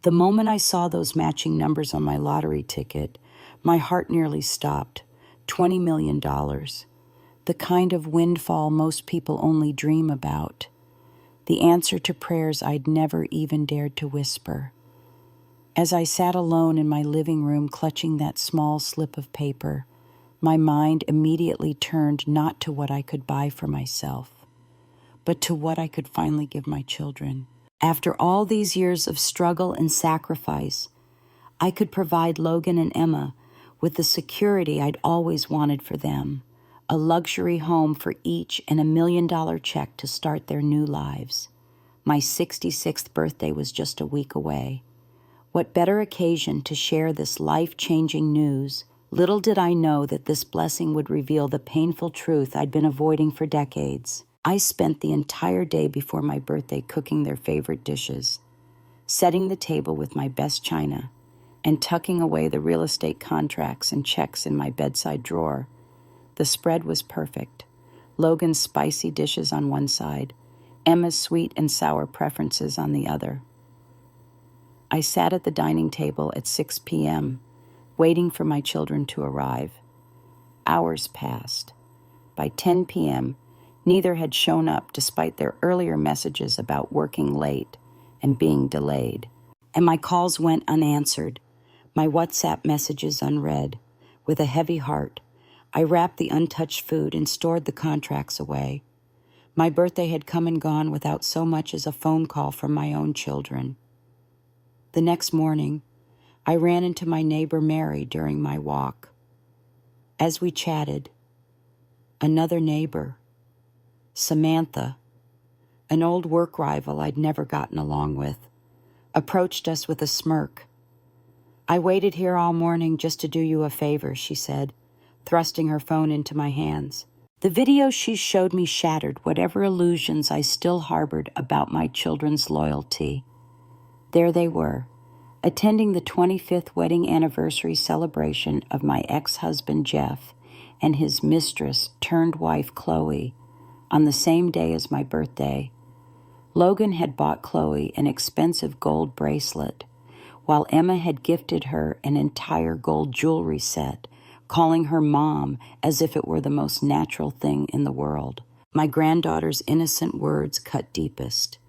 The moment I saw those matching numbers on my lottery ticket, my heart nearly stopped. $20 million. The kind of windfall most people only dream about. The answer to prayers I'd never even dared to whisper. As I sat alone in my living room clutching that small slip of paper, my mind immediately turned not to what I could buy for myself, but to what I could finally give my children. After all these years of struggle and sacrifice, I could provide Logan and Emma with the security I'd always wanted for them, a luxury home for each and $1 million check to start their new lives. My 66th birthday was just a week away. What better occasion to share this life-changing news? Little did I know that this blessing would reveal the painful truth I'd been avoiding for decades. I spent the entire day before my birthday cooking their favorite dishes, setting the table with my best china, and tucking away the real estate contracts and checks in my bedside drawer. The spread was perfect. Logan's spicy dishes on one side, Emma's sweet and sour preferences on the other. I sat at the dining table at 6 p.m., waiting for my children to arrive. Hours passed. By 10 p.m., neither had shown up despite their earlier messages about working late and being delayed. And my calls went unanswered, my WhatsApp messages unread. With a heavy heart, I wrapped the untouched food and stored the contracts away. My birthday had come and gone without so much as a phone call from my own children. The next morning, I ran into my neighbor Mary during my walk. As we chatted, another neighbor, Samantha, an old work rival I'd never gotten along with, approached us with a smirk. "I waited here all morning just to do you a favor," she said, thrusting her phone into my hands. The video she showed me shattered whatever illusions I still harbored about my children's loyalty. There they were, attending the 25th wedding anniversary celebration of my ex-husband Jeff and his mistress-turned-wife Chloe on the same day as my birthday. Logan had bought Chloe an expensive gold bracelet, while Emma had gifted her an entire gold jewelry set, calling her mom as if it were the most natural thing in the world. My granddaughter's innocent words cut deepest.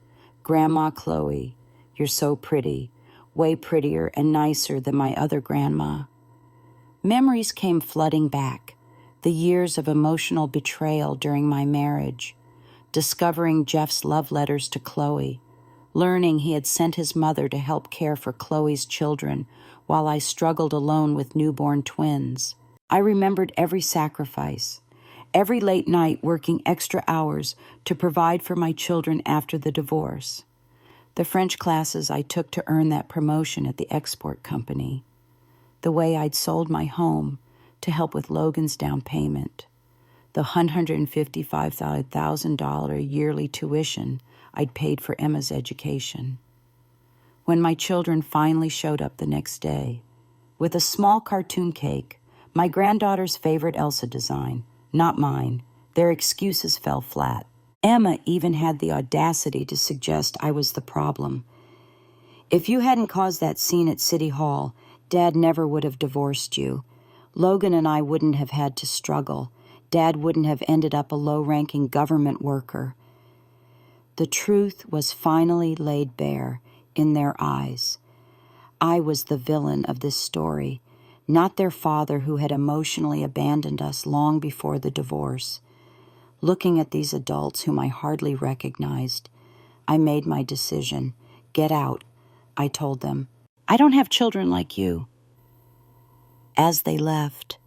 "Grandma Chloe, you're so pretty, way prettier and nicer than my other grandma." Memories came flooding back, the years of emotional betrayal during my marriage, discovering Jeff's love letters to Chloe, learning he had sent his mother to help care for Chloe's children while I struggled alone with newborn twins. I remembered every sacrifice, every late night working extra hours to provide for my children after the divorce, the French classes I took to earn that promotion at the export company, the way I'd sold my home to help with Logan's down payment, the $155,000 yearly tuition I'd paid for Emma's education. When my children finally showed up the next day, with a small cartoon cake, my granddaughter's favorite Elsa design, not mine, their excuses fell flat. Emma even had the audacity to suggest I was the problem. "If you hadn't caused that scene at City Hall, Dad never would have divorced you. Logan and I wouldn't have had to struggle. Dad wouldn't have ended up a low-ranking government worker." The truth was finally laid bare in their eyes. I was the villain of this story, not their father who had emotionally abandoned us long before the divorce. Looking at these adults whom I hardly recognized, I made my decision. "Get out," I told them. "I don't have children like you." As they left,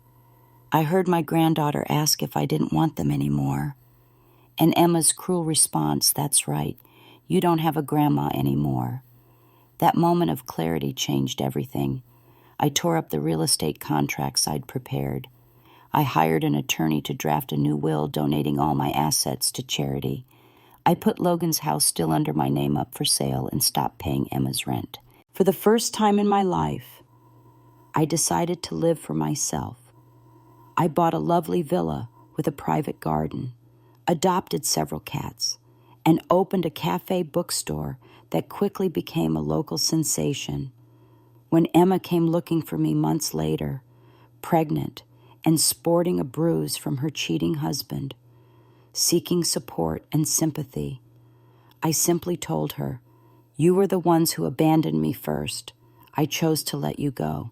I heard my granddaughter ask if I didn't want them anymore. And Emma's cruel response, "That's right, you don't have a grandma anymore." That moment of clarity changed everything. I tore up the real estate contracts I'd prepared. I hired an attorney to draft a new will donating all my assets to charity. I put Logan's house still under my name up for sale and stopped paying Emma's rent. For the first time in my life, I decided to live for myself. I bought a lovely villa with a private garden, adopted several cats, and opened a cafe bookstore that quickly became a local sensation. When Emma came looking for me months later, pregnant and sporting a bruise from her cheating husband, seeking support and sympathy, I simply told her, "You were the ones who abandoned me first. I chose to let you go.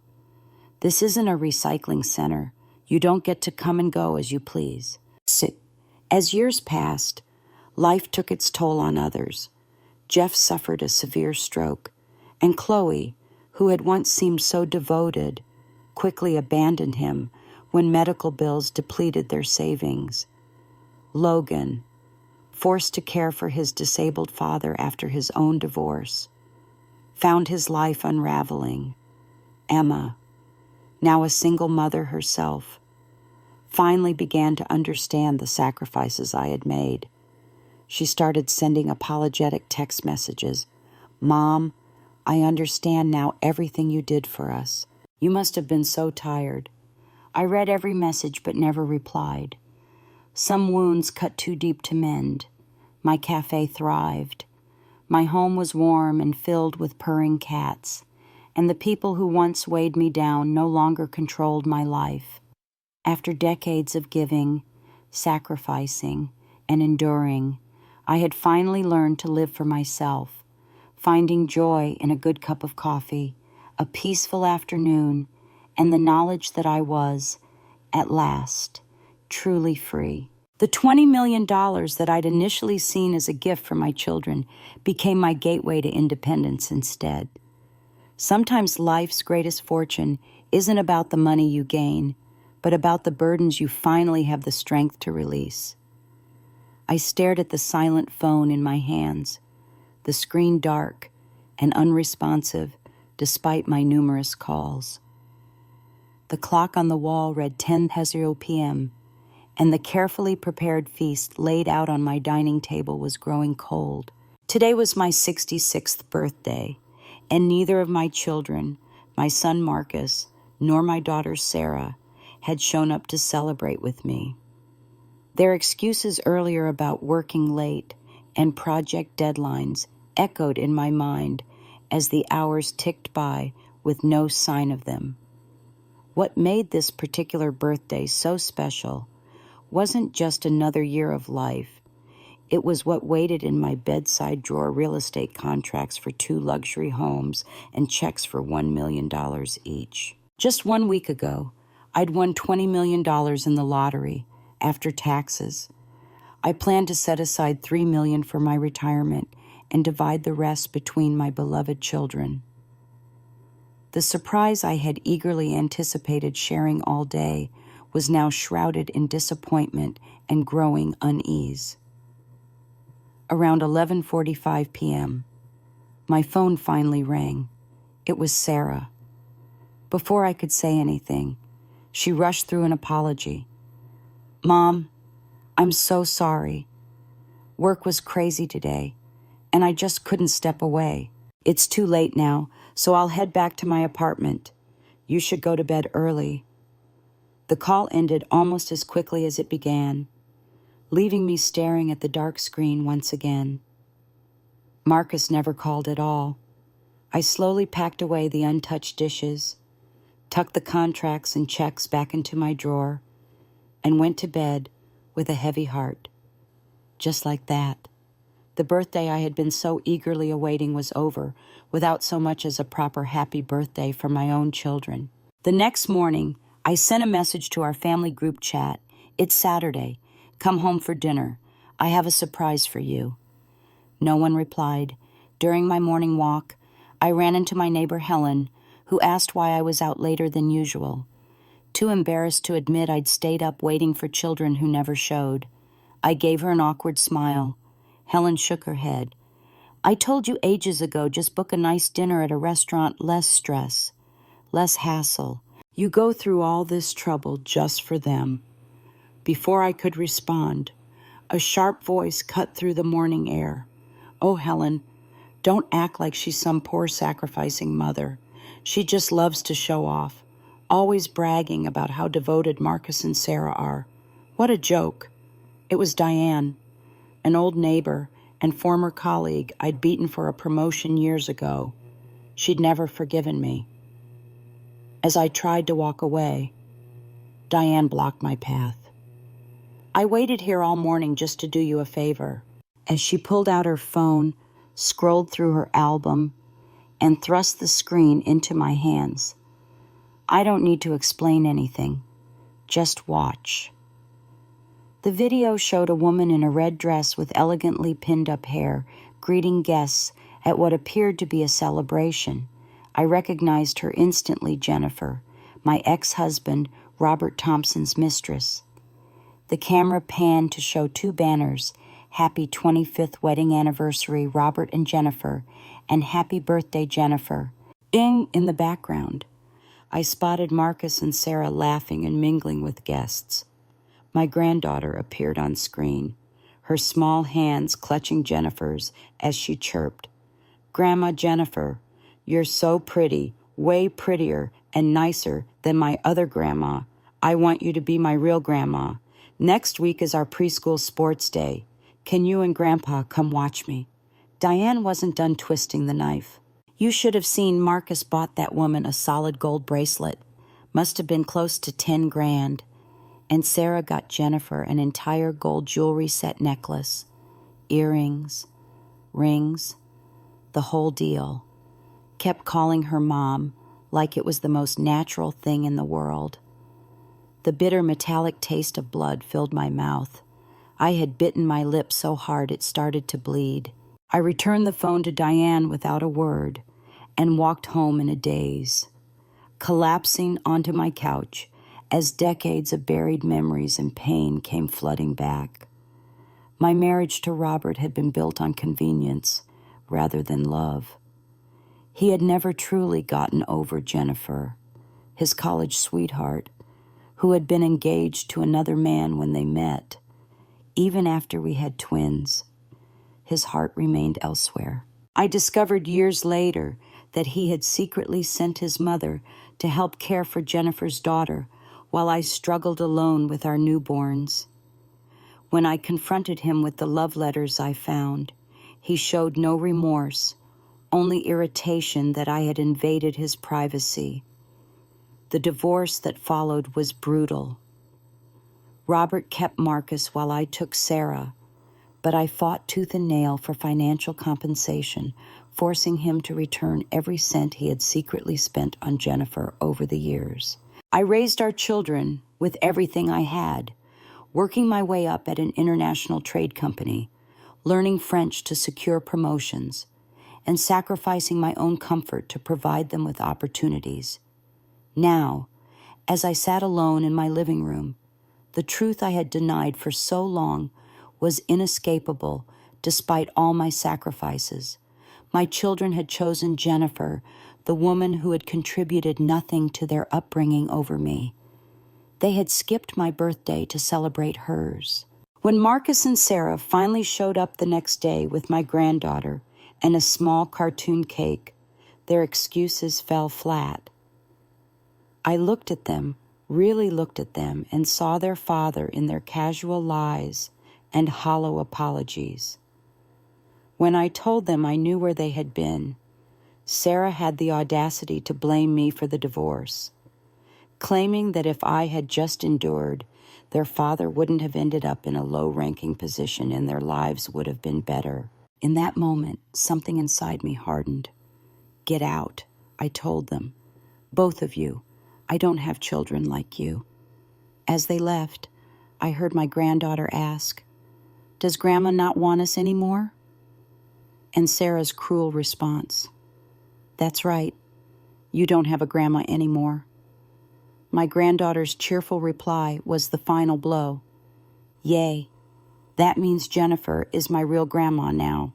This isn't a recycling center. You don't get to come and go as you please." As years passed, life took its toll on others. Jeff suffered a severe stroke, and Chloe, who had once seemed so devoted, quickly abandoned him when medical bills depleted their savings. Logan, forced to care for his disabled father after his own divorce, found his life unraveling. Emma, now a single mother herself, finally began to understand the sacrifices I had made. She started sending apologetic text messages. "Mom, I understand now everything you did for us. You must have been so tired." I read every message but never replied. Some wounds cut too deep to mend. My cafe thrived. My home was warm and filled with purring cats, and the people who once weighed me down no longer controlled my life. After decades of giving, sacrificing, and enduring, I had finally learned to live for myself, finding joy in a good cup of coffee, a peaceful afternoon, and the knowledge that I was, at last, truly free. The $20 million that I'd initially seen as a gift for my children became my gateway to independence instead. Sometimes life's greatest fortune isn't about the money you gain, but about the burdens you finally have the strength to release. I stared at the silent phone in my hands, the screen dark and unresponsive despite my numerous calls. The clock on the wall read 10:00 p.m., and the carefully prepared feast laid out on my dining table was growing cold. Today was my 66th birthday, and neither of my children, my son Marcus, nor my daughter Sarah, had shown up to celebrate with me. Their excuses earlier about working late and project deadlines echoed in my mind as the hours ticked by with no sign of them. What made this particular birthday so special wasn't just another year of life. It was what waited in my bedside drawer real estate contracts for 2 luxury homes and checks for $1 million each. Just 1 week ago, I'd won $20 million in the lottery after taxes. I planned to set aside $3 million for my retirement and divide the rest between my beloved children. The surprise I had eagerly anticipated sharing all day was now shrouded in disappointment and growing unease. Around 11:45 p.m., my phone finally rang. It was Sarah. Before I could say anything, she rushed through an apology. "Mom, I'm so sorry. Work was crazy today, and I just couldn't step away. It's too late now, so I'll head back to my apartment. You should go to bed early." The call ended almost as quickly as it began, leaving me staring at the dark screen once again. Marcus never called at all. I slowly packed away the untouched dishes, tucked the contracts and checks back into my drawer, and went to bed with a heavy heart. Just like that, the birthday I had been so eagerly awaiting was over, without so much as a proper happy birthday for my own children. The next morning, I sent a message to our family group chat. "It's Saturday. Come home for dinner. I have a surprise for you." No one replied. During my morning walk, I ran into my neighbor Helen, who asked why I was out later than usual. Too embarrassed to admit I'd stayed up waiting for children who never showed, I gave her an awkward smile. Helen shook her head. "I told you ages ago, just book a nice dinner at a restaurant, less stress, less hassle. You go through all this trouble just for them." Before I could respond, a sharp voice cut through the morning air. "Oh, Helen, don't act like she's some poor sacrificing mother. She just loves to show off, always bragging about how devoted Marcus and Sarah are. What a joke." It was Diane, an old neighbor and former colleague I'd beaten for a promotion years ago. She'd never forgiven me. As I tried to walk away, Diane blocked my path. I waited here all morning just to do you a favor. As she pulled out her phone, scrolled through her album, and thrust the screen into my hands. I don't need to explain anything. Just watch. The video showed a woman in a red dress with elegantly pinned up hair, greeting guests at what appeared to be a celebration. I recognized her instantly, Jennifer, my ex-husband, Robert Thompson's mistress. The camera panned to show two banners, Happy 25th Wedding Anniversary, Robert and Jennifer, and Happy Birthday, Jennifer. In the background, I spotted Marcus and Sarah laughing and mingling with guests. My granddaughter appeared on screen, her small hands clutching Jennifer's as she chirped, "Grandma Jennifer, you're so pretty, way prettier and nicer than my other grandma. I want you to be my real grandma. Next week is our preschool sports day. Can you and Grandpa come watch me?" Diane wasn't done twisting the knife. You should have seen Marcus bought that woman a solid gold bracelet. Must have been close to 10 grand. And Sarah got Jennifer an entire gold jewelry set necklace, earrings, rings, the whole deal. Kept calling her mom like it was the most natural thing in the world. The bitter metallic taste of blood filled my mouth. I had bitten my lip so hard it started to bleed. I returned the phone to Diane without a word and walked home in a daze, collapsing onto my couch as decades of buried memories and pain came flooding back. My marriage to Robert had been built on convenience rather than love. He had never truly gotten over Jennifer, his college sweetheart, who had been engaged to another man when they met. Even after we had twins, his heart remained elsewhere. I discovered years later that he had secretly sent his mother to help care for Jennifer's daughter while I struggled alone with our newborns. When I confronted him with the love letters I found, he showed no remorse, only irritation that I had invaded his privacy. The divorce that followed was brutal. Robert kept Marcus while I took Sarah, but I fought tooth and nail for financial compensation, forcing him to return every cent he had secretly spent on Jennifer over the years. I raised our children with everything I had, working my way up at an international trade company, learning French to secure promotions, and sacrificing my own comfort to provide them with opportunities. Now, as I sat alone in my living room, the truth I had denied for so long was inescapable despite all my sacrifices. My children had chosen Jennifer, the woman who had contributed nothing to their upbringing over me. They had skipped my birthday to celebrate hers. When Marcus and Sarah finally showed up the next day with my granddaughter and a small cartoon cake, their excuses fell flat. I looked at them, really looked at them, and saw their father in their casual lies and hollow apologies. When I told them I knew where they had been, Sarah had the audacity to blame me for the divorce, claiming that if I had just endured, their father wouldn't have ended up in a low-ranking position and their lives would have been better. In that moment, something inside me hardened. "Get out," I told them. "Both of you. I don't have children like you." As they left, I heard my granddaughter ask, "Does Grandma not want us anymore?" And Sarah's cruel response, "That's right. You don't have a grandma anymore." My granddaughter's cheerful reply was the final blow. "Yay. That means Jennifer is my real grandma now."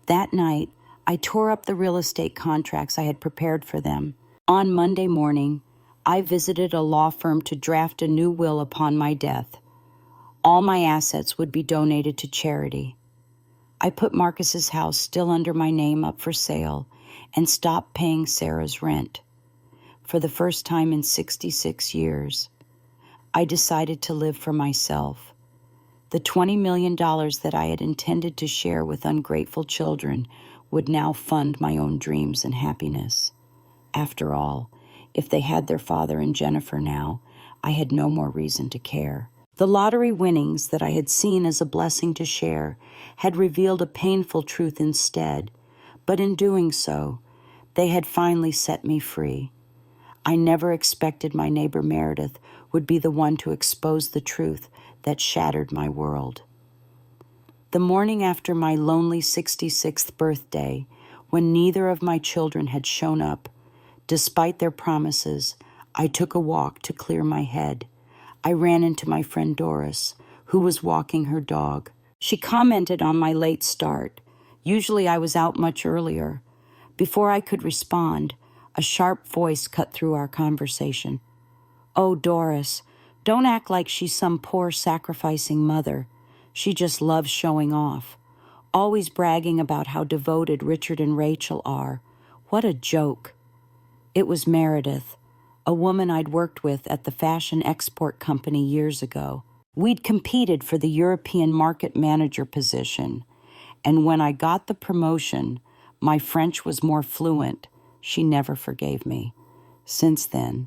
That night, I tore up the real estate contracts I had prepared for them. On Monday morning, I visited a law firm to draft a new will upon my death. All my assets would be donated to charity. I put Marcus's house still under my name up for sale and stopped paying Sarah's rent. For the first time in 66 years, I decided to live for myself. The $20 million that I had intended to share with ungrateful children would now fund my own dreams and happiness. After all, if they had their father and Jennifer now, I had no more reason to care. The lottery winnings that I had seen as a blessing to share had revealed a painful truth instead, but in doing so, they had finally set me free. I never expected my neighbor Meredith would be the one to expose the truth that shattered my world. The morning after my lonely 66th birthday, when neither of my children had shown up, despite their promises, I took a walk to clear my head. I ran into my friend Doris, who was walking her dog. She commented on my late start. Usually I was out much earlier. Before I could respond, a sharp voice cut through our conversation. "Oh, Doris, don't act like she's some poor sacrificing mother. She just loves showing off. Always bragging about how devoted Richard and Rachel are. What a joke." It was Meredith, a woman I'd worked with at the fashion export company years ago. We'd competed for the European market manager position, and when I got the promotion, my French was more fluent. She never forgave me. Since then,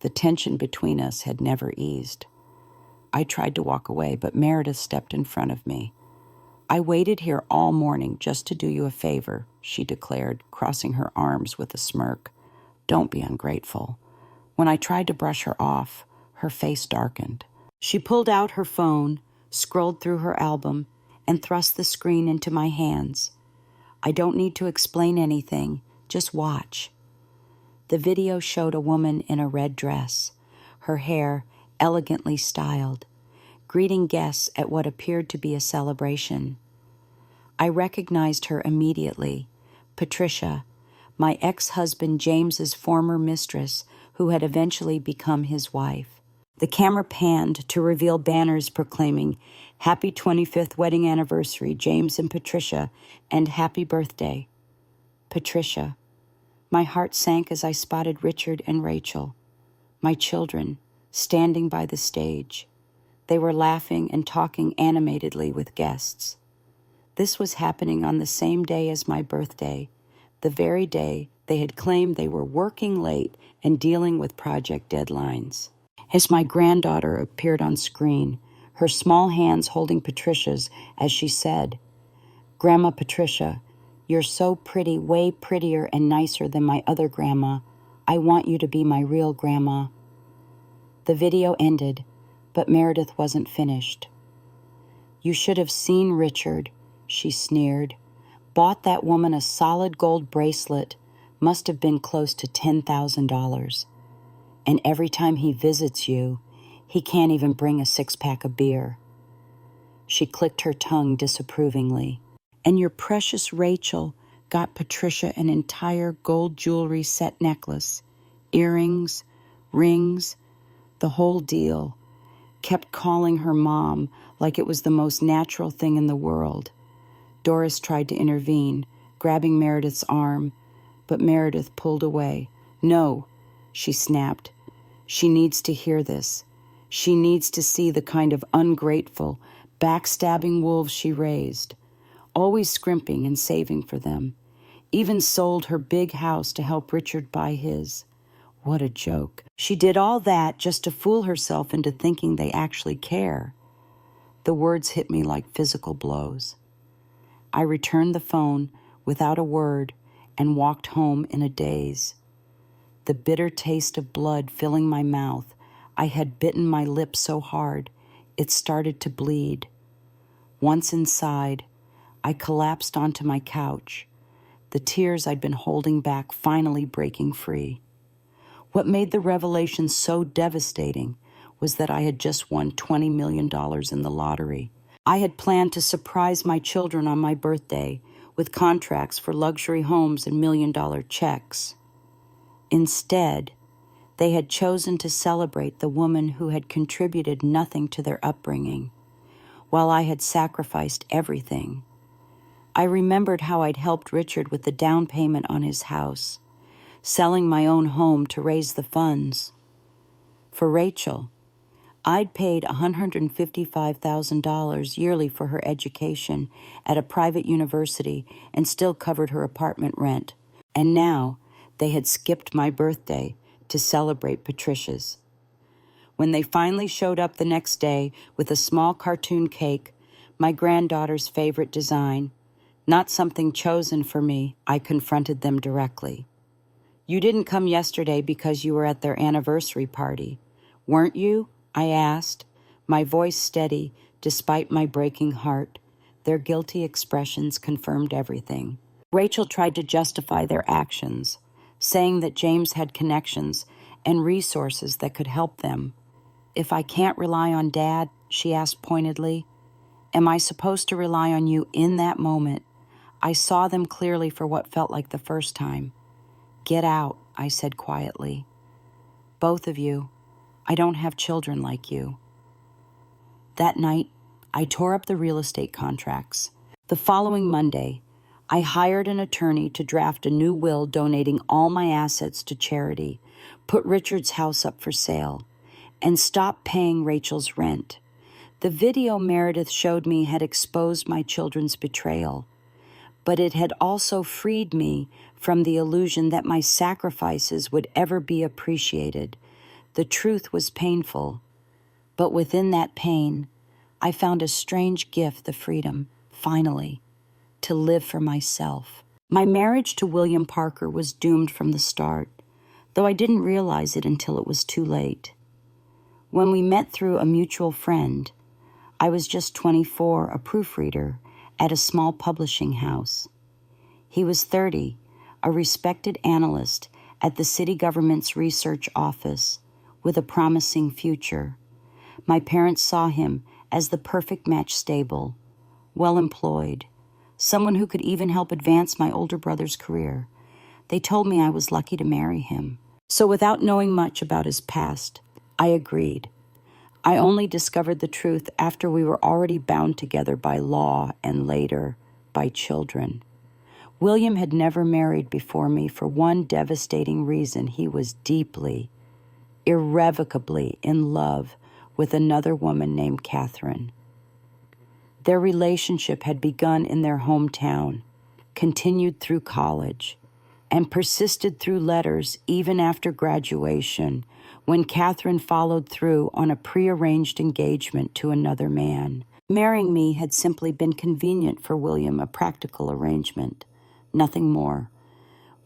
the tension between us had never eased. I tried to walk away, but Meredith stepped in front of me. "I waited here all morning just to do you a favor," she declared, crossing her arms with a smirk. "Don't be ungrateful." When I tried to brush her off, her face darkened. She pulled out her phone, scrolled through her album, and thrust the screen into my hands. "I don't need to explain anything. Just watch." The video showed a woman in a red dress, her hair elegantly styled, greeting guests at what appeared to be a celebration. I recognized her immediately, Patricia, my ex-husband James's former mistress, who had eventually become his wife. The camera panned to reveal banners proclaiming, "Happy 25th wedding anniversary, James and Patricia," and "Happy birthday, Patricia." My heart sank as I spotted Richard and Rachel, my children, standing by the stage. They were laughing and talking animatedly with guests. This was happening on the same day as my birthday, the very day they had claimed they were working late and dealing with project deadlines. As my granddaughter appeared on screen, her small hands holding Patricia's as she said, "Grandma Patricia, you're so pretty, way prettier and nicer than my other grandma. I want you to be my real grandma." The video ended, but Meredith wasn't finished. "You should have seen Richard," she sneered. "Bought that woman a solid gold bracelet, must have been close to $10,000. And every time he visits you, he can't even bring a six-pack of beer." She clicked her tongue disapprovingly. "And your precious Rachel got Patricia an entire gold jewelry set necklace, earrings, rings, the whole deal. Kept calling her mom like it was the most natural thing in the world." Doris tried to intervene, grabbing Meredith's arm, but Meredith pulled away. "No," she snapped. "She needs to hear this. She needs to see the kind of ungrateful, backstabbing wolves she raised, always scrimping and saving for them. Even sold her big house to help Richard buy his. What a joke. She did all that just to fool herself into thinking they actually care." The words hit me like physical blows. I returned the phone without a word and walked home in a daze. The bitter taste of blood filling my mouth, I had bitten my lip so hard it started to bleed. Once inside, I collapsed onto my couch, the tears I'd been holding back finally breaking free. What made the revelation so devastating was that I had just won $20 million in the lottery. I had planned to surprise my children on my birthday with contracts for luxury homes and million-dollar checks. Instead, they had chosen to celebrate the woman who had contributed nothing to their upbringing, while I had sacrificed everything. I remembered how I'd helped Richard with the down payment on his house, selling my own home to raise the funds. For Rachel, I'd paid $155,000 yearly for her education at a private university and still covered her apartment rent. And now they had skipped my birthday to celebrate Patricia's. When they finally showed up the next day with a small cartoon cake, my granddaughter's favorite design, not something chosen for me, I confronted them directly. "You didn't come yesterday because you were at their anniversary party, weren't you?" I asked, my voice steady despite my breaking heart. Their guilty expressions confirmed everything. Rachel tried to justify their actions, saying that James had connections and resources that could help them. "If I can't rely on Dad," she asked pointedly, "am I supposed to rely on you in that moment?" I saw them clearly for what felt like the first time. "Get out," I said quietly. "Both of you. I don't have children like you." That night, I tore up the real estate contracts. The following Monday, I hired an attorney to draft a new will donating all my assets to charity, put Richard's house up for sale, and stop paying Rachel's rent. The video Meredith showed me had exposed my children's betrayal, but it had also freed me from the illusion that my sacrifices would ever be appreciated. The truth was painful, but within that pain, I found a strange gift, the freedom, finally, to live for myself. My marriage to William Parker was doomed from the start, though I didn't realize it until it was too late. When we met through a mutual friend, I was just 24, a proofreader at a small publishing house. He was 30, a respected analyst at the city government's research office with a promising future. My parents saw him as the perfect match, stable, well-employed, someone who could even help advance my older brother's career. They told me I was lucky to marry him. So without knowing much about his past, I agreed. I only discovered the truth after we were already bound together by law and later by children. William had never married before me for one devastating reason. He was deeply, irrevocably in love with another woman named Catherine. Their relationship had begun in their hometown, continued through college, and persisted through letters even after graduation, when Catherine followed through on a prearranged engagement to another man. Marrying me had simply been convenient for William, a practical arrangement, nothing more.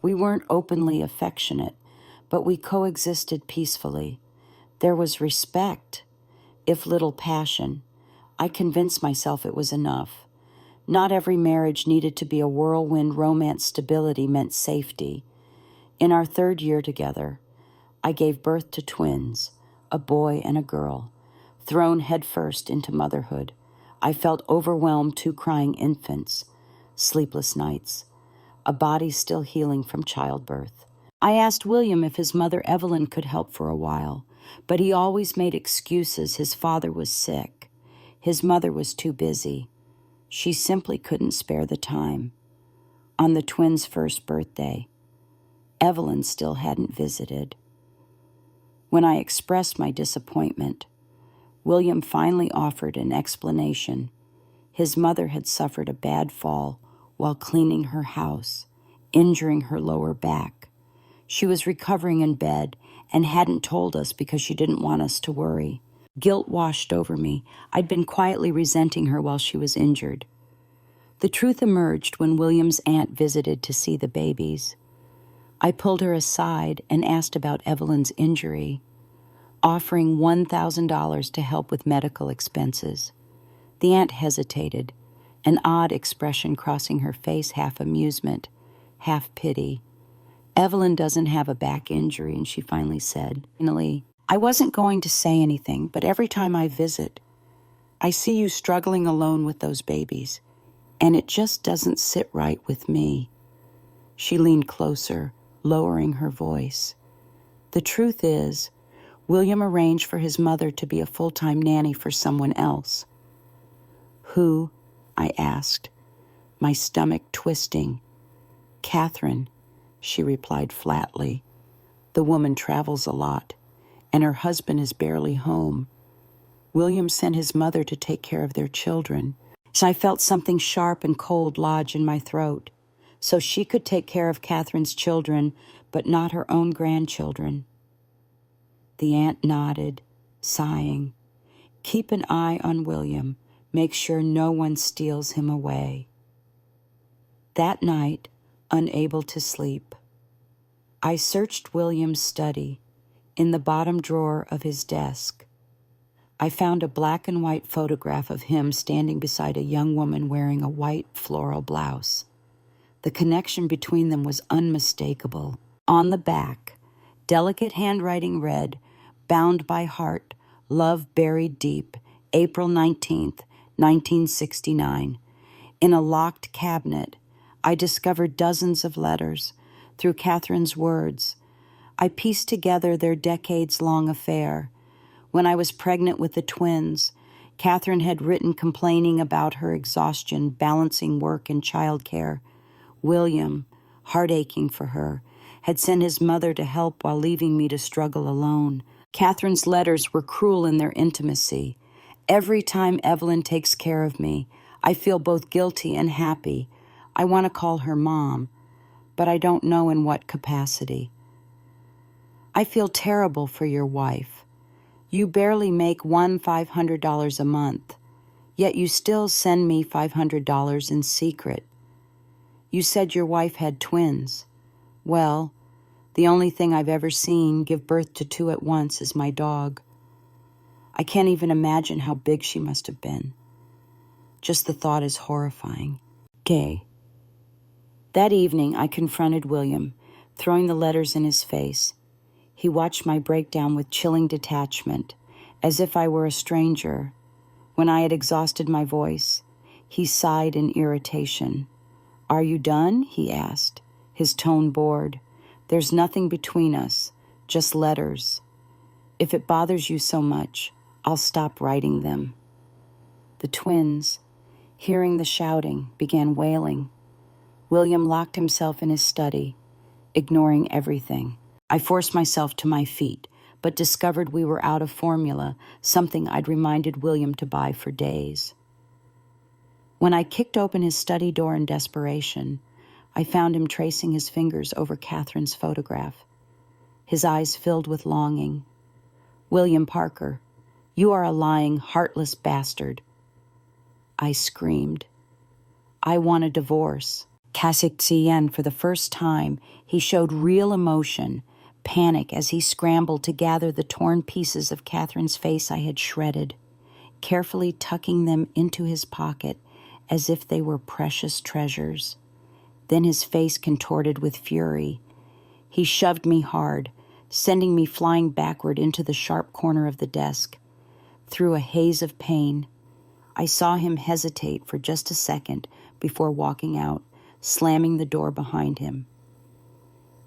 We weren't openly affectionate, but we coexisted peacefully. There was respect, if little passion. I convinced myself it was enough. Not every marriage needed to be a whirlwind romance. Stability meant safety. In our third year together, I gave birth to twins, a boy and a girl. Thrown headfirst into motherhood, I felt overwhelmed, 2 crying infants, sleepless nights, a body still healing from childbirth. I asked William if his mother Evelyn could help for a while, but he always made excuses. His father was sick. His mother was too busy. She simply couldn't spare the time. On the twins' first birthday, Evelyn still hadn't visited. When I expressed my disappointment, William finally offered an explanation. His mother had suffered a bad fall while cleaning her house, injuring her lower back. She was recovering in bed and hadn't told us because she didn't want us to worry. Guilt washed over me. I'd been quietly resenting her while she was injured. The truth emerged when William's aunt visited to see the babies. I pulled her aside and asked about Evelyn's injury, offering $1,000 to help with medical expenses. The aunt hesitated, an odd expression crossing her face, half amusement, half pity. "Evelyn doesn't have a back injury," and she finally said. Finally, "I wasn't going to say anything, but every time I visit, I see you struggling alone with those babies, and it just doesn't sit right with me." She leaned closer, lowering her voice. "The truth is, William arranged for his mother to be a full-time nanny for someone else." "Who?" I asked, my stomach twisting. "Catherine," she replied flatly. "The woman travels a lot, and her husband is barely home. William sent his mother to take care of their children. So I felt something sharp and cold lodge in my throat. So she could take care of Catherine's children, but not her own grandchildren. The aunt nodded, sighing. Keep an eye on William. Make sure no one steals him away. That night, unable to sleep, I searched William's study. In the bottom drawer of his desk, I found a black and white photograph of him standing beside a young woman wearing a white floral blouse. The connection between them was unmistakable. On the back, delicate handwriting read, "Bound by heart, love buried deep, April 19th, 1969. In a locked cabinet, I discovered dozens of letters. Through Catherine's words, I pieced together their decades-long affair. When I was pregnant with the twins, Catherine had written complaining about her exhaustion balancing work and childcare. William, heart aching for her, had sent his mother to help while leaving me to struggle alone. Catherine's letters were cruel in their intimacy. Every time Evelyn takes care of me, I feel both guilty and happy. I want to call her mom, but I don't know in what capacity. I feel terrible for your wife. You barely make $500 a month, yet you still send me $500 in secret. You said your wife had twins. Well, the only thing I've ever seen give birth to two at once is my dog. I can't even imagine how big she must have been. Just the thought is horrifying. Gay. That evening, I confronted William, throwing the letters in his face. He watched my breakdown with chilling detachment, as if I were a stranger. When I had exhausted my voice, he sighed in irritation. "Are you done?" he asked, his tone bored. "There's nothing between us, just letters. If it bothers you so much, I'll stop writing them." The twins, hearing the shouting, began wailing. William locked himself in his study, ignoring everything. I forced myself to my feet, but discovered we were out of formula, something I'd reminded William to buy for days. When I kicked open his study door in desperation, I found him tracing his fingers over Catherine's photograph. His eyes filled with longing. "William Parker, you are a lying, heartless bastard." I screamed. "I want a divorce." Kasik for the first time, he showed real emotion, panic as he scrambled to gather the torn pieces of Catherine's face I had shredded, carefully tucking them into his pocket as if they were precious treasures. Then his face contorted with fury. He shoved me hard, sending me flying backward into the sharp corner of the desk. Through a haze of pain, I saw him hesitate for just a second before walking out, slamming the door behind him.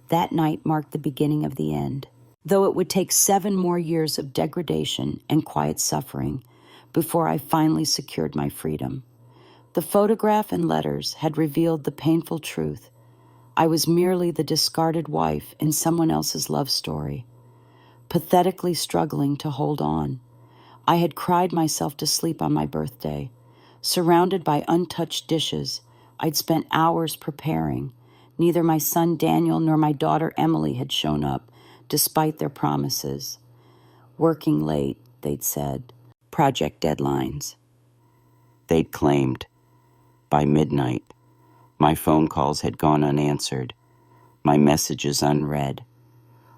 That night marked the beginning of the end, though it would take 7 more years of degradation and quiet suffering before I finally secured my freedom. The photograph and letters had revealed the painful truth. I was merely the discarded wife in someone else's love story, pathetically struggling to hold on. I had cried myself to sleep on my birthday. Surrounded by untouched dishes, I'd spent hours preparing. Neither my son Daniel nor my daughter Emily had shown up, despite their promises. Working late, they'd said. Project deadlines. They'd claimed. By midnight, my phone calls had gone unanswered, my messages unread.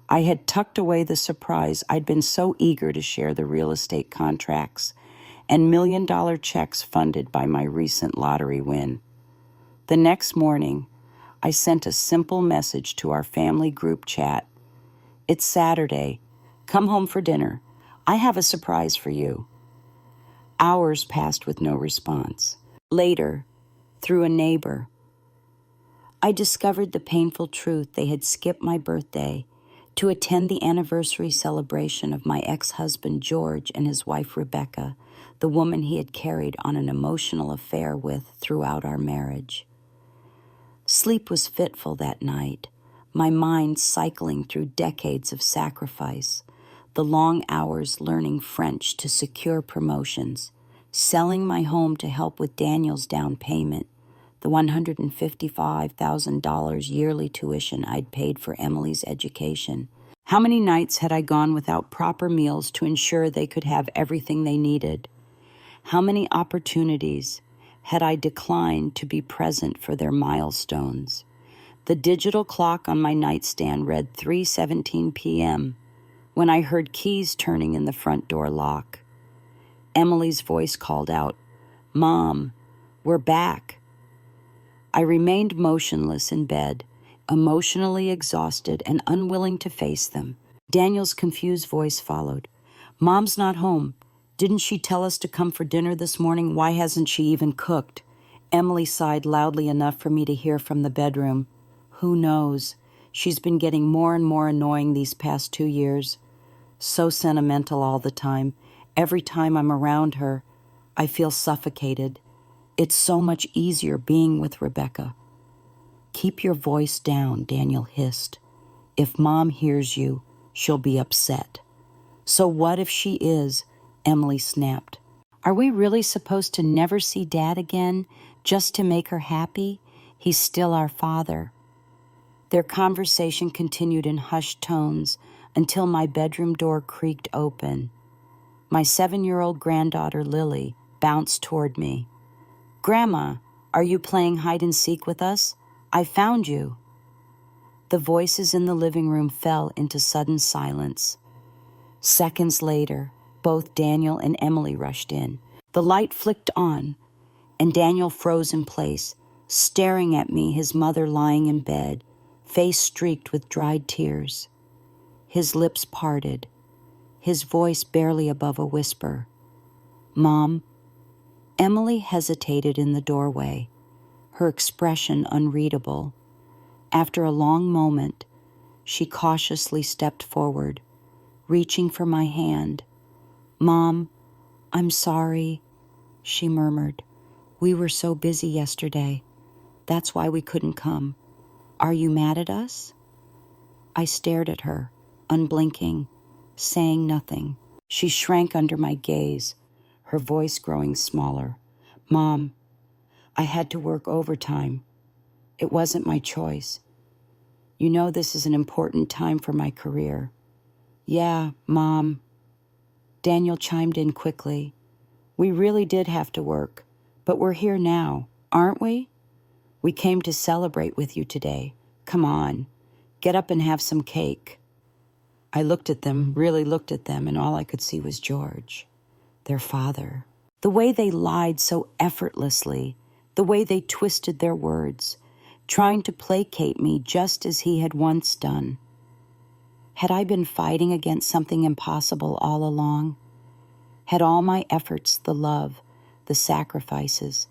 I had tucked away the surprise I'd been so eager to share, the real estate contracts and $1 million checks funded by my recent lottery win. The next morning, I sent a simple message to our family group chat. "It's Saturday. Come home for dinner. I have a surprise for you." Hours passed with no response. Later, through a neighbor, I discovered the painful truth. They had skipped my birthday to attend the anniversary celebration of my ex-husband George and his wife Rebecca, the woman he had carried on an emotional affair with throughout our marriage. Sleep was fitful that night, my mind cycling through decades of sacrifice, The long hours learning French to secure promotions, selling my home to help with Daniel's down payment, the $155,000 yearly tuition I'd paid for Emily's education. How many nights had I gone without proper meals to ensure they could have everything they needed? How many opportunities had I declined to be present for their milestones? The digital clock on my nightstand read 3:17 p.m. when I heard keys turning in the front door lock. Emily's voice called out, "Mom, we're back." I remained motionless in bed, emotionally exhausted and unwilling to face them. Daniel's confused voice followed. "Mom's not home. Didn't she tell us to come for dinner this morning? Why hasn't she even cooked?" Emily sighed loudly enough for me to hear from the bedroom. "Who knows? She's been getting more and more annoying these past 2 years. So sentimental all the time. Every time I'm around her, I feel suffocated. It's so much easier being with Rebecca." "Keep your voice down," Daniel hissed. "If Mom hears you, she'll be upset." "So what if she is?" Emily snapped. "Are we really supposed to never see Dad again just to make her happy? He's still our father." Their conversation continued in hushed tones until my bedroom door creaked open. My 7-year-old granddaughter, Lily, bounced toward me. "Grandma, are you playing hide and seek with us? I found you." The voices in the living room fell into sudden silence. Seconds later, both Daniel and Emily rushed in. The light flicked on, and Daniel froze in place, staring at me, his mother lying in bed, face streaked with dried tears. His lips parted, his voice barely above a whisper. "Mom." Emily hesitated in the doorway, her expression unreadable. After a long moment, she cautiously stepped forward, reaching for my hand. "Mom, I'm sorry," she murmured. "We were so busy yesterday. That's why we couldn't come. Are you mad at us?" I stared at her, unblinking, saying nothing. She shrank under my gaze, her voice growing smaller. "Mom, I had to work overtime. It wasn't my choice. You know this is an important time for my career." "Yeah, Mom." Daniel chimed in quickly. "We really did have to work, but we're here now, aren't we? We came to celebrate with you today. Come on, get up and have some cake." I looked at them, really looked at them, and all I could see was George, their father. The way they lied so effortlessly, the way they twisted their words, trying to placate me just as he had once done. Had I been fighting against something impossible all along? Had all my efforts, the love, the sacrifices,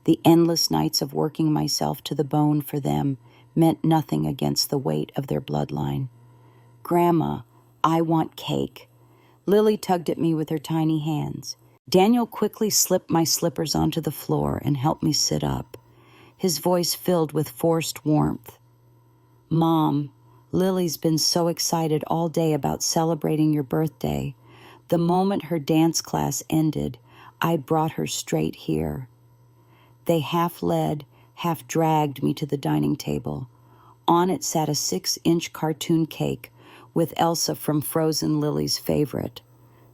the endless nights of working myself to the bone for them, meant nothing against the weight of their bloodline? "Grandma, I want cake." Lily tugged at me with her tiny hands. Daniel quickly slipped my slippers onto the floor and helped me sit up, his voice filled with forced warmth. "Mom, Lily's been so excited all day about celebrating your birthday. The moment her dance class ended, I brought her straight here." They half led, half dragged me to the dining table. On it sat a 6-inch cartoon cake with Elsa from Frozen Lily's favorite.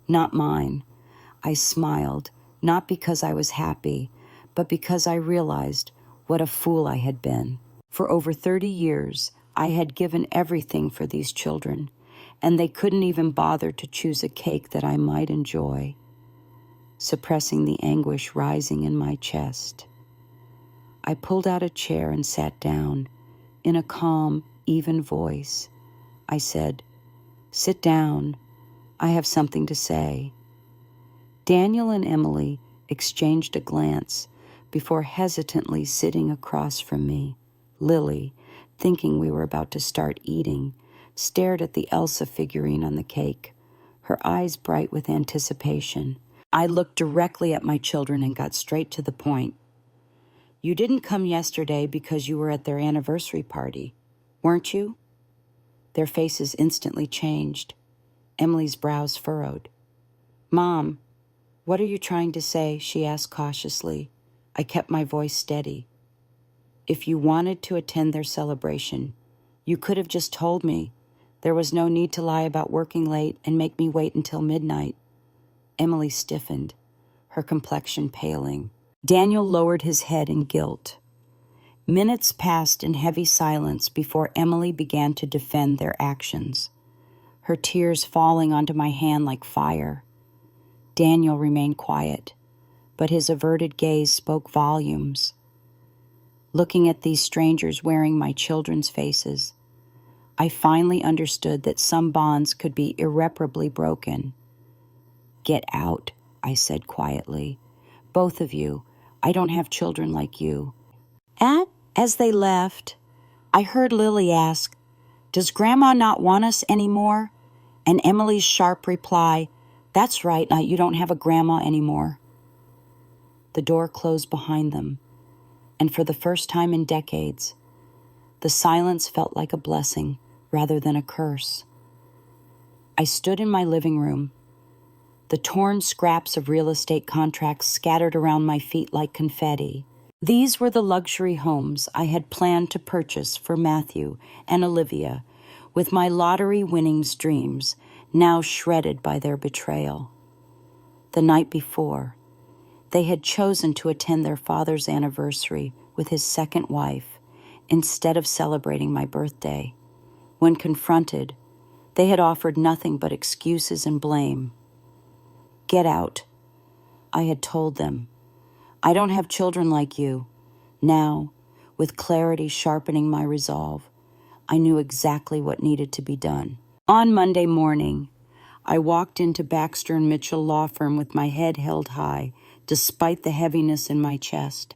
Not mine. I smiled, not because I was happy, but because I realized what a fool I had been. For over 30 years, I had given everything for these children, and they couldn't even bother to choose a cake that I might enjoy. Suppressing the anguish rising in my chest, I pulled out a chair and sat down. In a calm, even voice, I said, "Sit down. I have something to say." Daniel and Emily exchanged a glance before hesitantly sitting across from me. Lily, thinking we were about to start eating, stared at the Elsa figurine on the cake, her eyes bright with anticipation. I looked directly at my children and got straight to the point. "You didn't come yesterday because you were at their anniversary party, weren't you?" Their faces instantly changed. Emily's brows furrowed. "Mom, what are you trying to say?" she asked cautiously. I kept my voice steady. "If you wanted to attend their celebration, you could have just told me. There was no need to lie about working late and make me wait until midnight." Emily stiffened, her complexion paling. Daniel lowered his head in guilt. Minutes passed in heavy silence before Emily began to defend their actions, her tears falling onto my hand like fire. Daniel remained quiet, but his averted gaze spoke volumes. Looking at these strangers wearing my children's faces, I finally understood that some bonds could be irreparably broken. "Get out," I said quietly. "Both of you. I don't have children like you." As they left, I heard Lily ask, "Does Grandma not want us anymore?" And Emily's sharp reply, "That's right, you don't have a grandma anymore." The door closed behind them, and for the first time in decades, the silence felt like a blessing rather than a curse. I stood in my living room, the torn scraps of real estate contracts scattered around my feet like confetti. These were the luxury homes I had planned to purchase for Matthew and Olivia, with my lottery winnings dreams now shredded by their betrayal. The night before, they had chosen to attend their father's anniversary with his second wife instead of celebrating my birthday. When confronted, they had offered nothing but excuses and blame. "Get out," I had told them. "I don't have children like you." Now, with clarity sharpening my resolve, I knew exactly what needed to be done. On Monday morning, I walked into Baxter and Mitchell Law Firm with my head held high, despite the heaviness in my chest.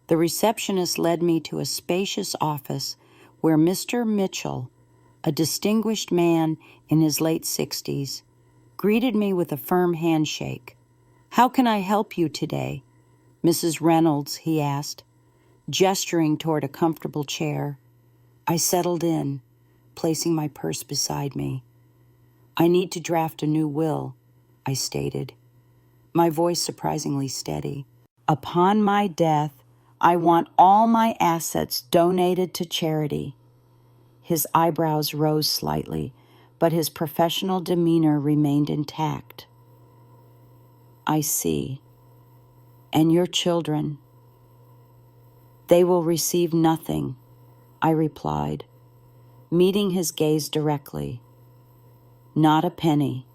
The receptionist led me to a spacious office where Mr. Mitchell, a distinguished man in his late 60s, greeted me with a firm handshake. "How can I help you today, Mrs. Reynolds?" he asked, gesturing toward a comfortable chair. I settled in, placing my purse beside me. "I need to draft a new will," I stated, my voice surprisingly steady. "Upon my death, I want all my assets donated to charity." His eyebrows rose slightly, but his professional demeanor remained intact. "I see. And your children?" "They will receive nothing," I replied, meeting his gaze directly. "Not a penny."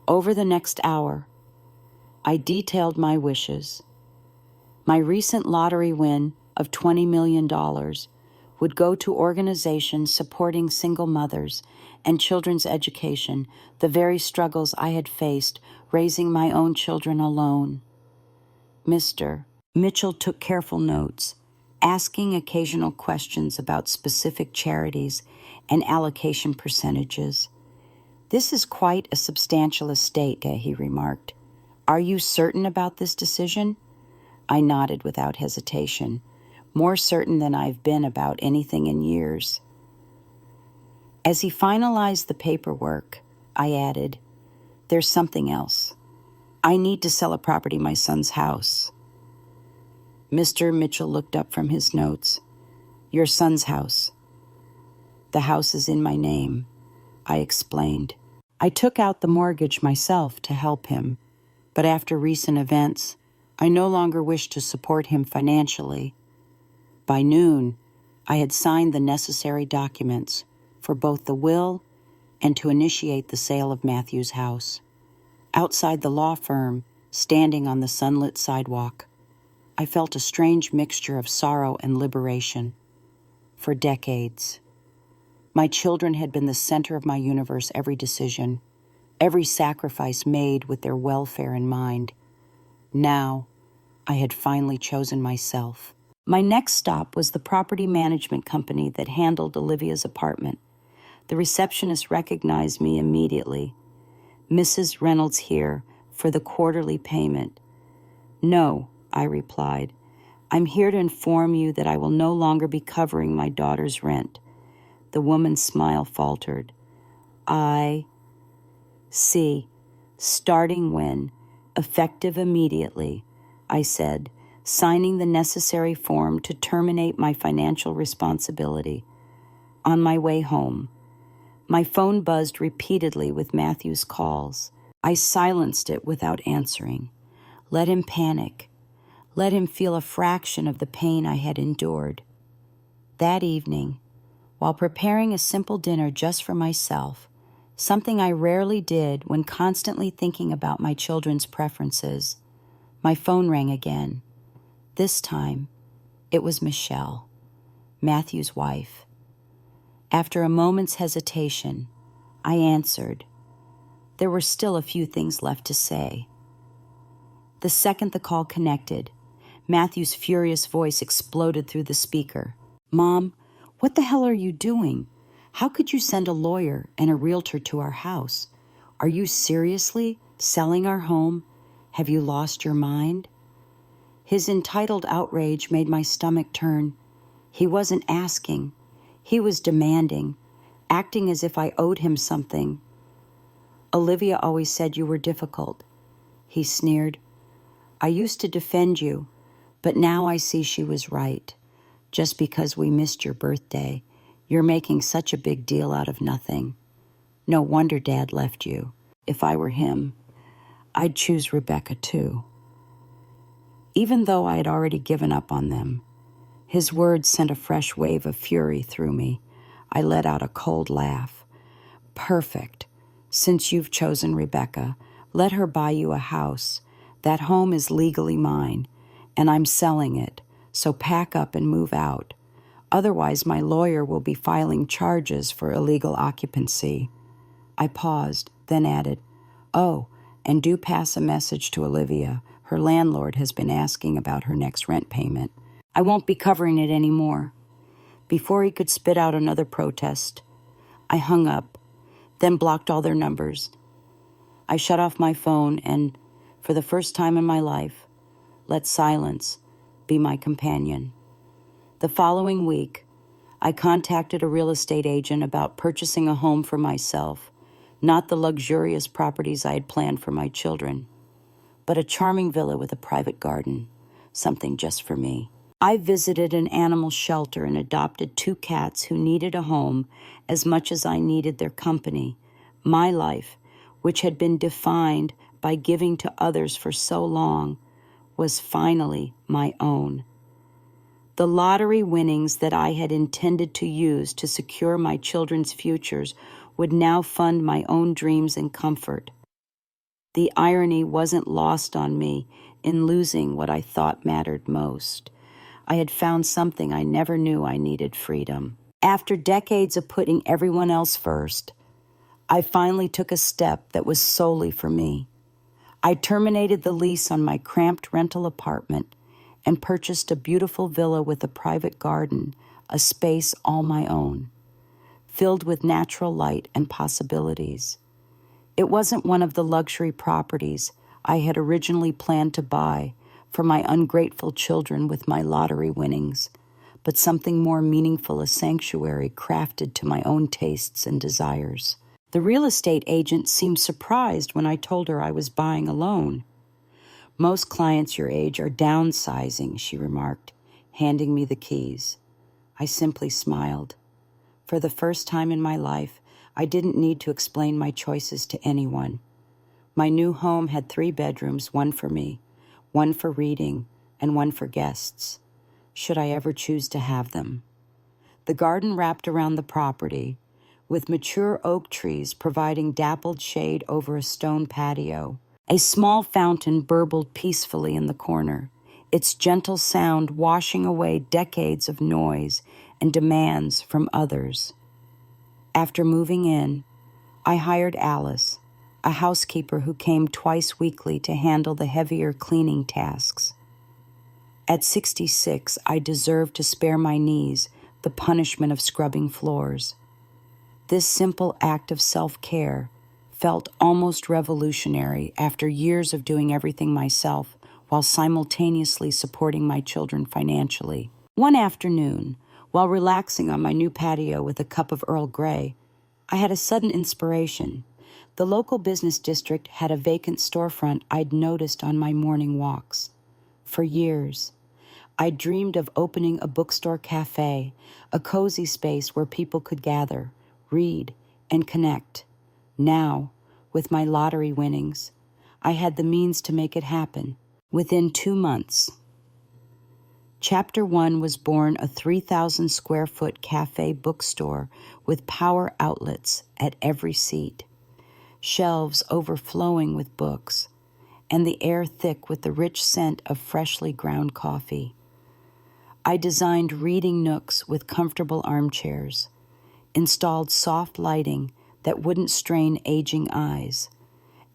Over the next hour, I detailed my wishes. My recent lottery win of $20 million would go to organizations supporting single mothers and children's education, the very struggles I had faced raising my own children alone. Mr. Mitchell took careful notes, asking occasional questions about specific charities and allocation percentages. "This is quite a substantial estate," he remarked. "Are you certain about this decision?" I nodded without hesitation, more certain than I've been about anything in years. As he finalized the paperwork, I added, "There's something else. I need to sell a property, my son's house." Mr. Mitchell looked up from his notes. "Your son's house." "The house is in my name," I explained. I took out the mortgage myself to help him, but after recent events, I no longer wished to support him financially. By noon, I had signed the necessary documents for both the will and to initiate the sale of Matthew's house. Outside the law firm, standing on the sunlit sidewalk, I felt a strange mixture of sorrow and liberation. For decades, my children had been the center of my universe, every decision, every sacrifice made with their welfare in mind. Now, I had finally chosen myself. My next stop was the property management company that handled Olivia's apartment. The receptionist recognized me immediately. "Mrs. Reynolds here for the quarterly payment." "No," I replied. "I'm here to inform you that I will no longer be covering my daughter's rent." The woman's smile faltered. C. Starting when, effective immediately, I said, signing the necessary form to terminate my financial responsibility. On my way home, my phone buzzed repeatedly with Matthew's calls. I silenced it without answering. Let him panic. Let him feel a fraction of the pain I had endured. That evening, while preparing a simple dinner just for myself, something I rarely did when constantly thinking about my children's preferences, my phone rang again. This time, it was Michelle, Matthew's wife. After a moment's hesitation, I answered. There were still a few things left to say. The second the call connected, Matthew's furious voice exploded through the speaker. Mom, what the hell are you doing? How could you send a lawyer and a realtor to our house? Are you seriously selling our home? Have you lost your mind? His entitled outrage made my stomach turn. He wasn't asking. He was demanding, acting as if I owed him something. Olivia always said you were difficult, he sneered. I used to defend you, but now I see she was right. Just because we missed your birthday, you're making such a big deal out of nothing. No wonder Dad left you. If I were him, I'd choose Rebecca too. Even though I had already given up on them, his words sent a fresh wave of fury through me. I let out a cold laugh. Perfect. Since you've chosen Rebecca, let her buy you a house. That home is legally mine, and I'm selling it, so pack up and move out. Otherwise, my lawyer will be filing charges for illegal occupancy. I paused, then added, Oh, and do pass a message to Olivia. Her landlord has been asking about her next rent payment. I won't be covering it anymore. Before he could spit out another protest, I hung up, then blocked all their numbers. I shut off my phone and, for the first time in my life, let silence be my companion. The following week, I contacted a real estate agent about purchasing a home for myself, not the luxurious properties I had planned for my children, but a charming villa with a private garden, something just for me. I visited an animal shelter and adopted 2 cats who needed a home as much as I needed their company. My life, which had been defined by giving to others for so long, was finally my own. The lottery winnings that I had intended to use to secure my children's futures would now fund my own dreams and comfort. The irony wasn't lost on me in losing what I thought mattered most. I had found something I never knew I needed: freedom. After decades of putting everyone else first, I finally took a step that was solely for me. I terminated the lease on my cramped rental apartment and purchased a beautiful villa with a private garden, a space all my own, filled with natural light and possibilities. It wasn't one of the luxury properties I had originally planned to buy for my ungrateful children with my lottery winnings, but something more meaningful, a sanctuary crafted to my own tastes and desires. The real estate agent seemed surprised when I told her I was buying alone. Most clients your age are downsizing, she remarked, handing me the keys. I simply smiled. For the first time in my life, I didn't need to explain my choices to anyone. My new home had 3 bedrooms, one for me, one for reading, and one for guests, should I ever choose to have them. The garden wrapped around the property, with mature oak trees providing dappled shade over a stone patio. A small fountain burbled peacefully in the corner, its gentle sound washing away decades of noise and demands from others. After moving in, I hired Alice, a housekeeper who came twice weekly to handle the heavier cleaning tasks. At 66, I deserved to spare my knees the punishment of scrubbing floors. This simple act of self-care felt almost revolutionary after years of doing everything myself while simultaneously supporting my children financially. One afternoon, while relaxing on my new patio with a cup of Earl Grey, I had a sudden inspiration. The local business district had a vacant storefront I'd noticed on my morning walks. For years, I dreamed of opening a bookstore cafe, a cozy space where people could gather, read, and connect. Now, with my lottery winnings, I had the means to make it happen within 2 months. Chapter 1 was born a 3,000 square foot cafe bookstore with power outlets at every seat, shelves overflowing with books, and the air thick with the rich scent of freshly ground coffee. I designed reading nooks with comfortable armchairs, installed soft lighting that wouldn't strain aging eyes,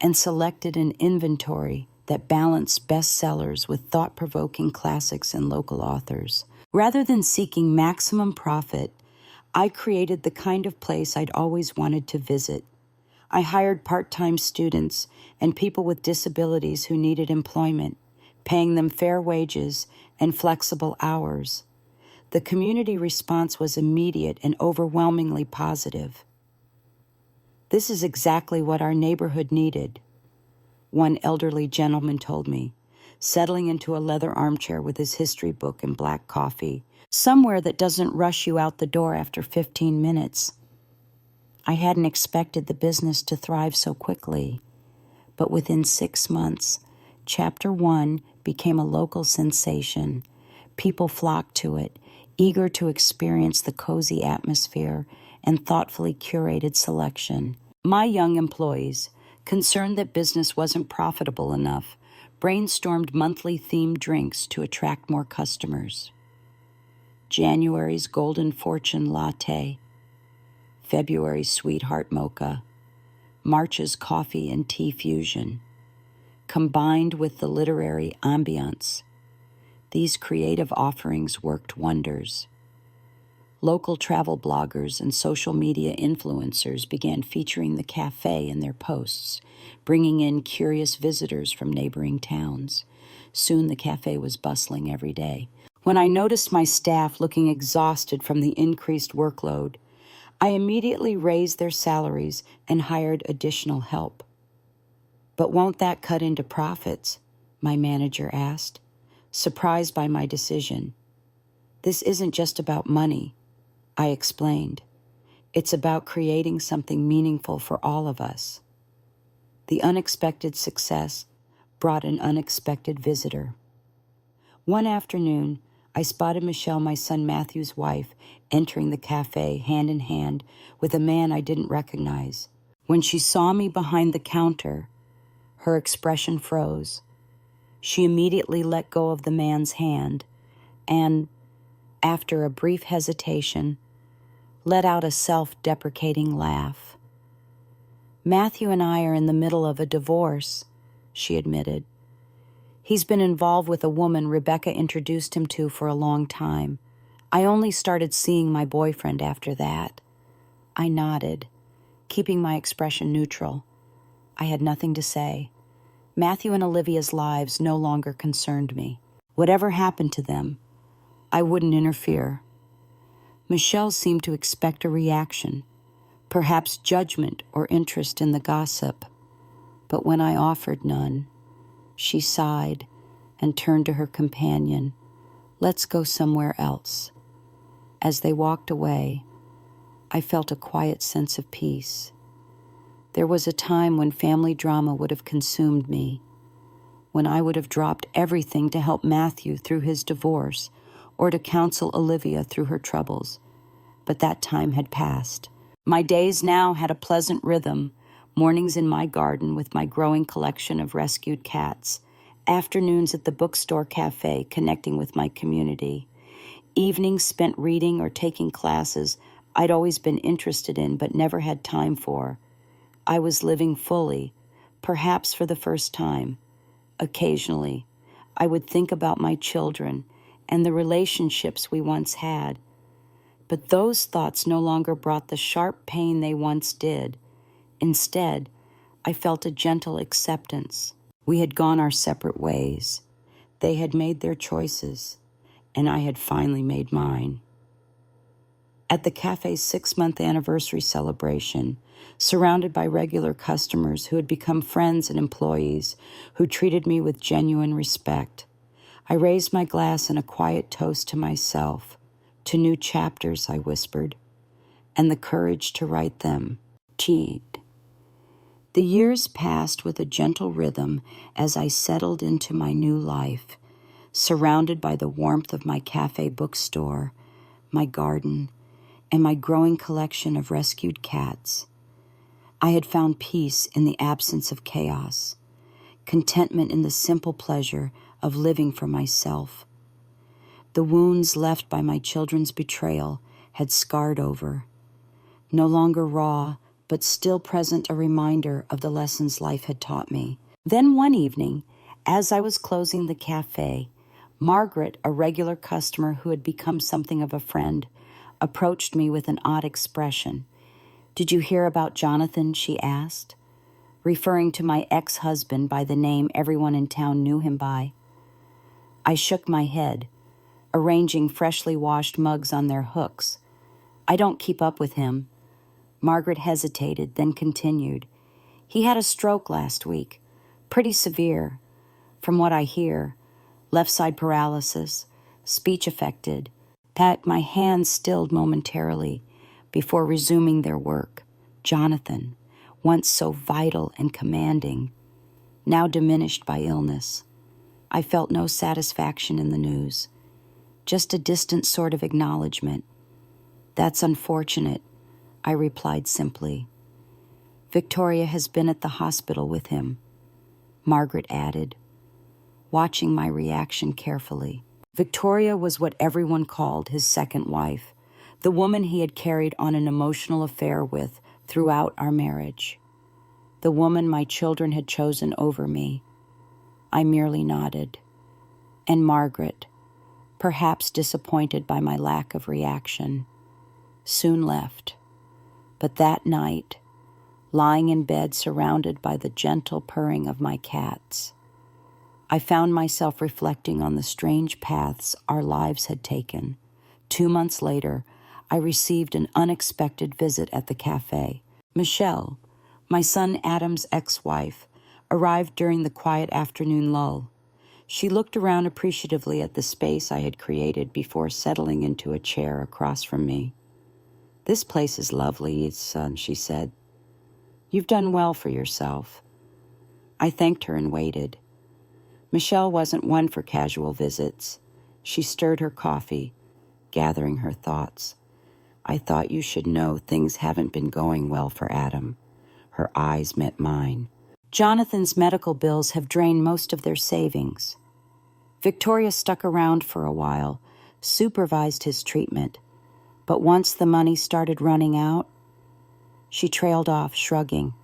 and selected an inventory that balanced bestsellers with thought-provoking classics and local authors. Rather than seeking maximum profit, I created the kind of place I'd always wanted to visit. I hired part-time students and people with disabilities who needed employment, paying them fair wages and flexible hours. The community response was immediate and overwhelmingly positive. "This is exactly what our neighborhood needed," one elderly gentleman told me, settling into a leather armchair with his history book and black coffee, "somewhere that doesn't rush you out the door after 15 minutes. I hadn't expected the business to thrive so quickly, but within 6 months, Chapter 1 became a local sensation. People flocked to it, eager to experience the cozy atmosphere and thoughtfully curated selection. My young employees, concerned that business wasn't profitable enough, brainstormed monthly themed drinks to attract more customers. January's Golden Fortune Latte, February's Sweetheart Mocha, March's Coffee and Tea Fusion. Combined with the literary ambiance, these creative offerings worked wonders. Local travel bloggers and social media influencers began featuring the cafe in their posts, bringing in curious visitors from neighboring towns. Soon the cafe was bustling every day. When I noticed my staff looking exhausted from the increased workload, I immediately raised their salaries and hired additional help. "But won't that cut into profits?" my manager asked, surprised by my decision. "This isn't just about money," I explained. "It's about creating something meaningful for all of us." The unexpected success brought an unexpected visitor. One afternoon, I spotted Michelle, my son Matthew's wife, entering the cafe hand in hand with a man I didn't recognize. When she saw me behind the counter, her expression froze. She immediately let go of the man's hand and, after a brief hesitation, let out a self-deprecating laugh. "Matthew and I are in the middle of a divorce," she admitted. "He's been involved with a woman Rebecca introduced him to for a long time. I only started seeing my boyfriend after that." I nodded, keeping my expression neutral. I had nothing to say. Matthew and Olivia's lives no longer concerned me. Whatever happened to them, I wouldn't interfere. Michelle seemed to expect a reaction, perhaps judgment or interest in the gossip. But when I offered none, she sighed and turned to her companion. "Let's go somewhere else." As they walked away, I felt a quiet sense of peace. There was a time when family drama would have consumed me, when I would have dropped everything to help Matthew through his divorce or to counsel Olivia through her troubles. But that time had passed. My days now had a pleasant rhythm, mornings in my garden with my growing collection of rescued cats, afternoons at the bookstore cafe connecting with my community, evenings spent reading or taking classes I'd always been interested in but never had time for. I was living fully, perhaps for the first time. Occasionally, I would think about my children and the relationships we once had. But those thoughts no longer brought the sharp pain they once did. Instead, I felt a gentle acceptance. We had gone our separate ways. They had made their choices, and I had finally made mine. At the cafe's 6-month anniversary celebration, surrounded by regular customers who had become friends and employees who treated me with genuine respect. I raised my glass in a quiet toast to myself, to new chapters, I whispered, and the courage to write them. Teed. The years passed with a gentle rhythm as I settled into my new life, surrounded by the warmth of my cafe bookstore, my garden, and my growing collection of rescued cats. I had found peace in the absence of chaos, contentment in the simple pleasure of living for myself. The wounds left by my children's betrayal had scarred over, no longer raw, but still present a reminder of the lessons life had taught me. Then one evening, as I was closing the cafe, Margaret, a regular customer who had become something of a friend, approached me with an odd expression. "Did you hear about Jonathan?" she asked, referring to my ex-husband by the name everyone in town knew him by. I shook my head, arranging freshly washed mugs on their hooks. "I don't keep up with him." Margaret hesitated, then continued. "He had a stroke last week, pretty severe. From what I hear, left side paralysis, speech affected." My hands stilled momentarily before resuming their work. Jonathan, once so vital and commanding, now diminished by illness. I felt no satisfaction in the news, just a distant sort of acknowledgement. "That's unfortunate," I replied simply. "Victoria has been at the hospital with him," Margaret added, watching my reaction carefully. Victoria was what everyone called his second wife, the woman he had carried on an emotional affair with throughout our marriage, the woman my children had chosen over me. I merely nodded. And Margaret, perhaps disappointed by my lack of reaction, soon left. But that night, lying in bed surrounded by the gentle purring of my cats, I found myself reflecting on the strange paths our lives had taken. 2 months later, I received an unexpected visit at the cafe. Michelle, my son Adam's ex-wife, arrived during the quiet afternoon lull. She looked around appreciatively at the space I had created before settling into a chair across from me. "This place is lovely, son," she said. "You've done well for yourself." I thanked her and waited. Michelle wasn't one for casual visits. She stirred her coffee, gathering her thoughts. "I thought you should know things haven't been going well for Adam." Her eyes met mine. "Jonathan's medical bills have drained most of their savings. Victoria stuck around for a while, supervised his treatment, but once the money started running out," she trailed off, shrugging.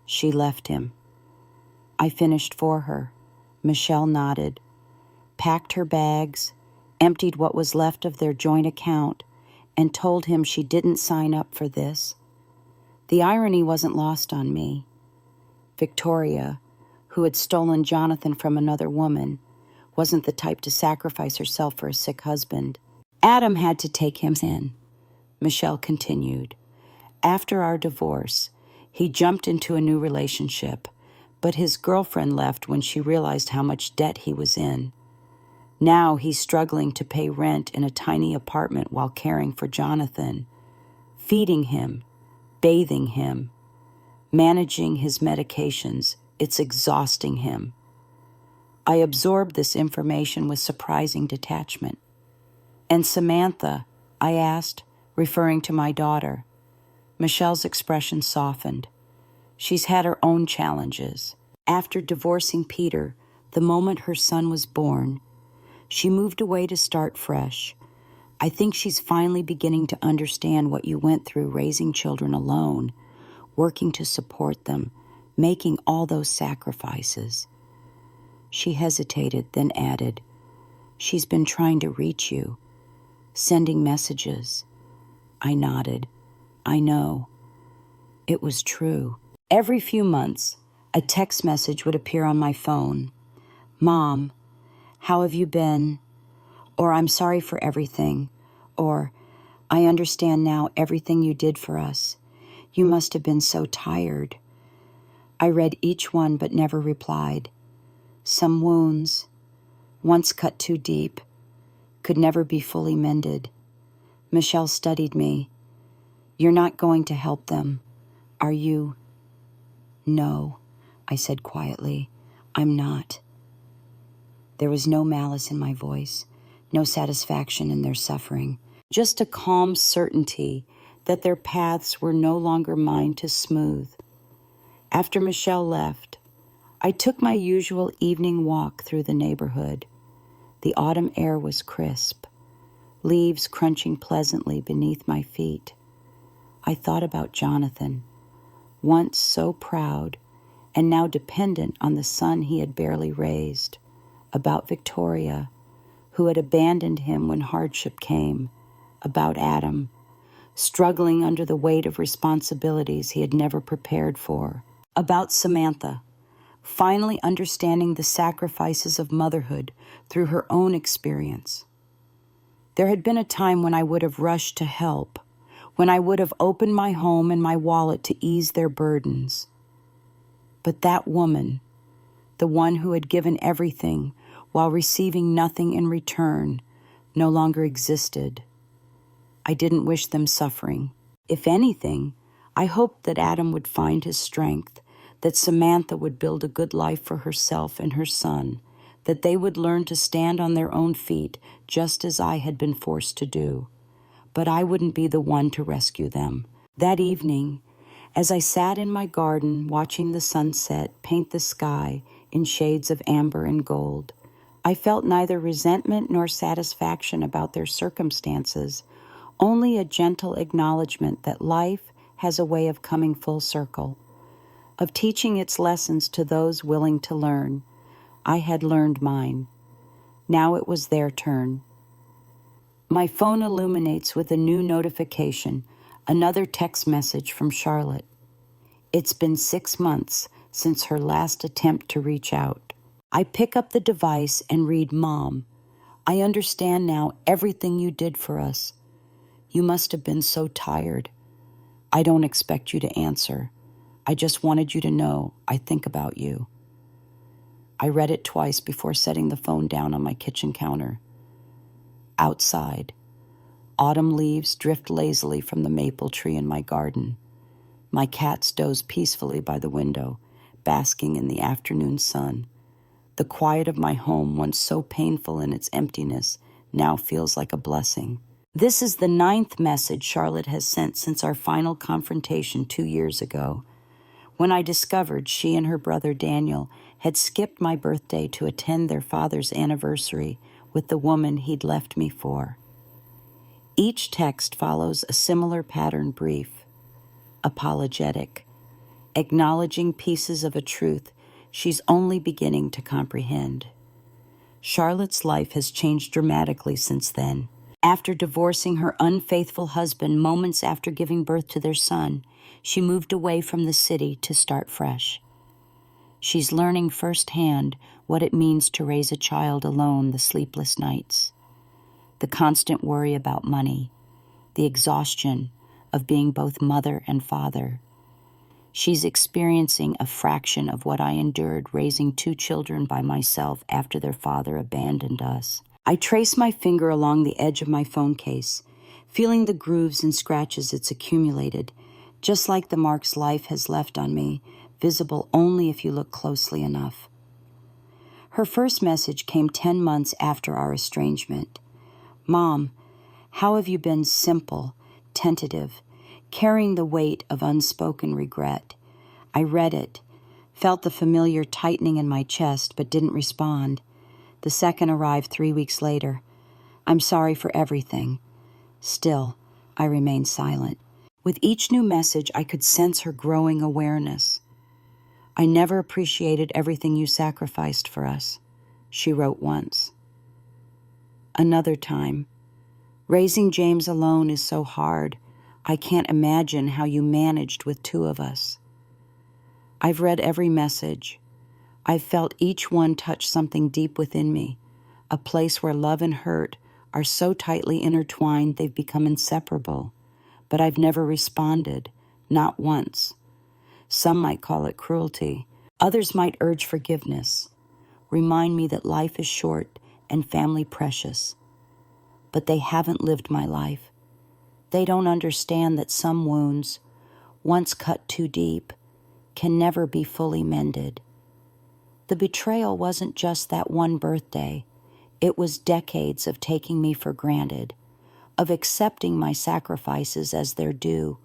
"She left him." I finished for her. Michelle nodded, packed her bags, emptied what was left of their joint account, and told him she didn't sign up for this. The irony wasn't lost on me. Victoria, who had stolen Jonathan from another woman, wasn't the type to sacrifice herself for a sick husband. "Adam had to take him in," Michelle continued. "After our divorce, he jumped into a new relationship, but his girlfriend left when she realized how much debt he was in. Now he's struggling to pay rent in a tiny apartment while caring for Jonathan, feeding him, bathing him, managing his medications. It's exhausting him." I absorbed this information with surprising detachment. "And Samantha?" I asked, referring to my daughter. Michelle's expression softened. "She's had her own challenges. After divorcing Peter, the moment her son was born, she moved away to start fresh. I think she's finally beginning to understand what you went through raising children alone, working to support them, making all those sacrifices." She hesitated, then added, "She's been trying to reach you, sending messages." I nodded. I know. It was true. Every few months, a text message would appear on my phone. "Mom, how have you been?" Or "I'm sorry for everything." Or "I understand now everything you did for us. You must have been so tired. I read each one but never replied. Some wounds, once cut too deep, could never be fully mended. Michelle studied me. You're not going to help them, are you? No, I said quietly. I'm not. There was no malice in my voice, no satisfaction in their suffering, just a calm certainty that their paths were no longer mine to smooth. After Michelle left, I took my usual evening walk through the neighborhood. The autumn air was crisp, leaves crunching pleasantly beneath my feet. I thought about Jonathan, once so proud and now dependent on the son he had barely raised, about Victoria, who had abandoned him when hardship came, about Adam, struggling under the weight of responsibilities he had never prepared for, about Samantha, finally understanding the sacrifices of motherhood through her own experience. There had been a time when I would have rushed to help, when I would have opened my home and my wallet to ease their burdens. But that woman, the one who had given everything while receiving nothing in return, no longer existed. I didn't wish them suffering. If anything, I hoped that Adam would find his strength, that Samantha would build a good life for herself and her son, that they would learn to stand on their own feet just as I had been forced to do. But I wouldn't be the one to rescue them. That evening, as I sat in my garden watching the sunset paint the sky in shades of amber and gold, I felt neither resentment nor satisfaction about their circumstances, only a gentle acknowledgement that life has a way of coming full circle, of teaching its lessons to those willing to learn. I had learned mine. Now it was their turn. My phone illuminates with a new notification, another text message from Charlotte. It's been 6 months since her last attempt to reach out. I pick up the device and read, Mom, I understand now everything you did for us. You must have been so tired. I don't expect you to answer. I just wanted you to know I think about you. I read it twice before setting the phone down on my kitchen counter. Outside, autumn leaves drift lazily from the maple tree in my garden. My cats doze peacefully by the window, basking in the afternoon sun. The quiet of my home, once so painful in its emptiness, now feels like a blessing. This is the 9th message Charlotte has sent since our final confrontation 2 years ago, when I discovered she and her brother Daniel had skipped my birthday to attend their father's anniversary with the woman he'd left me for. Each text follows a similar pattern brief, apologetic, acknowledging pieces of a truth she's only beginning to comprehend. Charlotte's life has changed dramatically since then. After divorcing her unfaithful husband moments after giving birth to their son, she moved away from the city to start fresh. She's learning firsthand what it means to raise a child alone, the sleepless nights, the constant worry about money, the exhaustion of being both mother and father. She's experiencing a fraction of what I endured raising 2 children by myself after their father abandoned us. I trace my finger along the edge of my phone case, feeling the grooves and scratches it's accumulated, just like the marks life has left on me, visible only if you look closely enough. Her first message came 10 months after our estrangement. Mom, how have you been simple, tentative, carrying the weight of unspoken regret? I read it, felt the familiar tightening in my chest, but didn't respond. The second arrived 3 weeks later. I'm sorry for everything. Still, I remained silent. With each new message, I could sense her growing awareness. I never appreciated everything you sacrificed for us, she wrote once. Another time, raising James alone is so hard. I can't imagine how you managed with 2 of us. I've read every message. I've felt each one touch something deep within me, a place where love and hurt are so tightly intertwined they've become inseparable. But I've never responded, Not once. Some might call it cruelty. Others might urge forgiveness, remind me that life is short and family precious. But they haven't lived my life. They don't understand that some wounds, once cut too deep, can never be fully mended. The betrayal wasn't just that one birthday. It was decades of taking me for granted, of accepting my sacrifices as their due,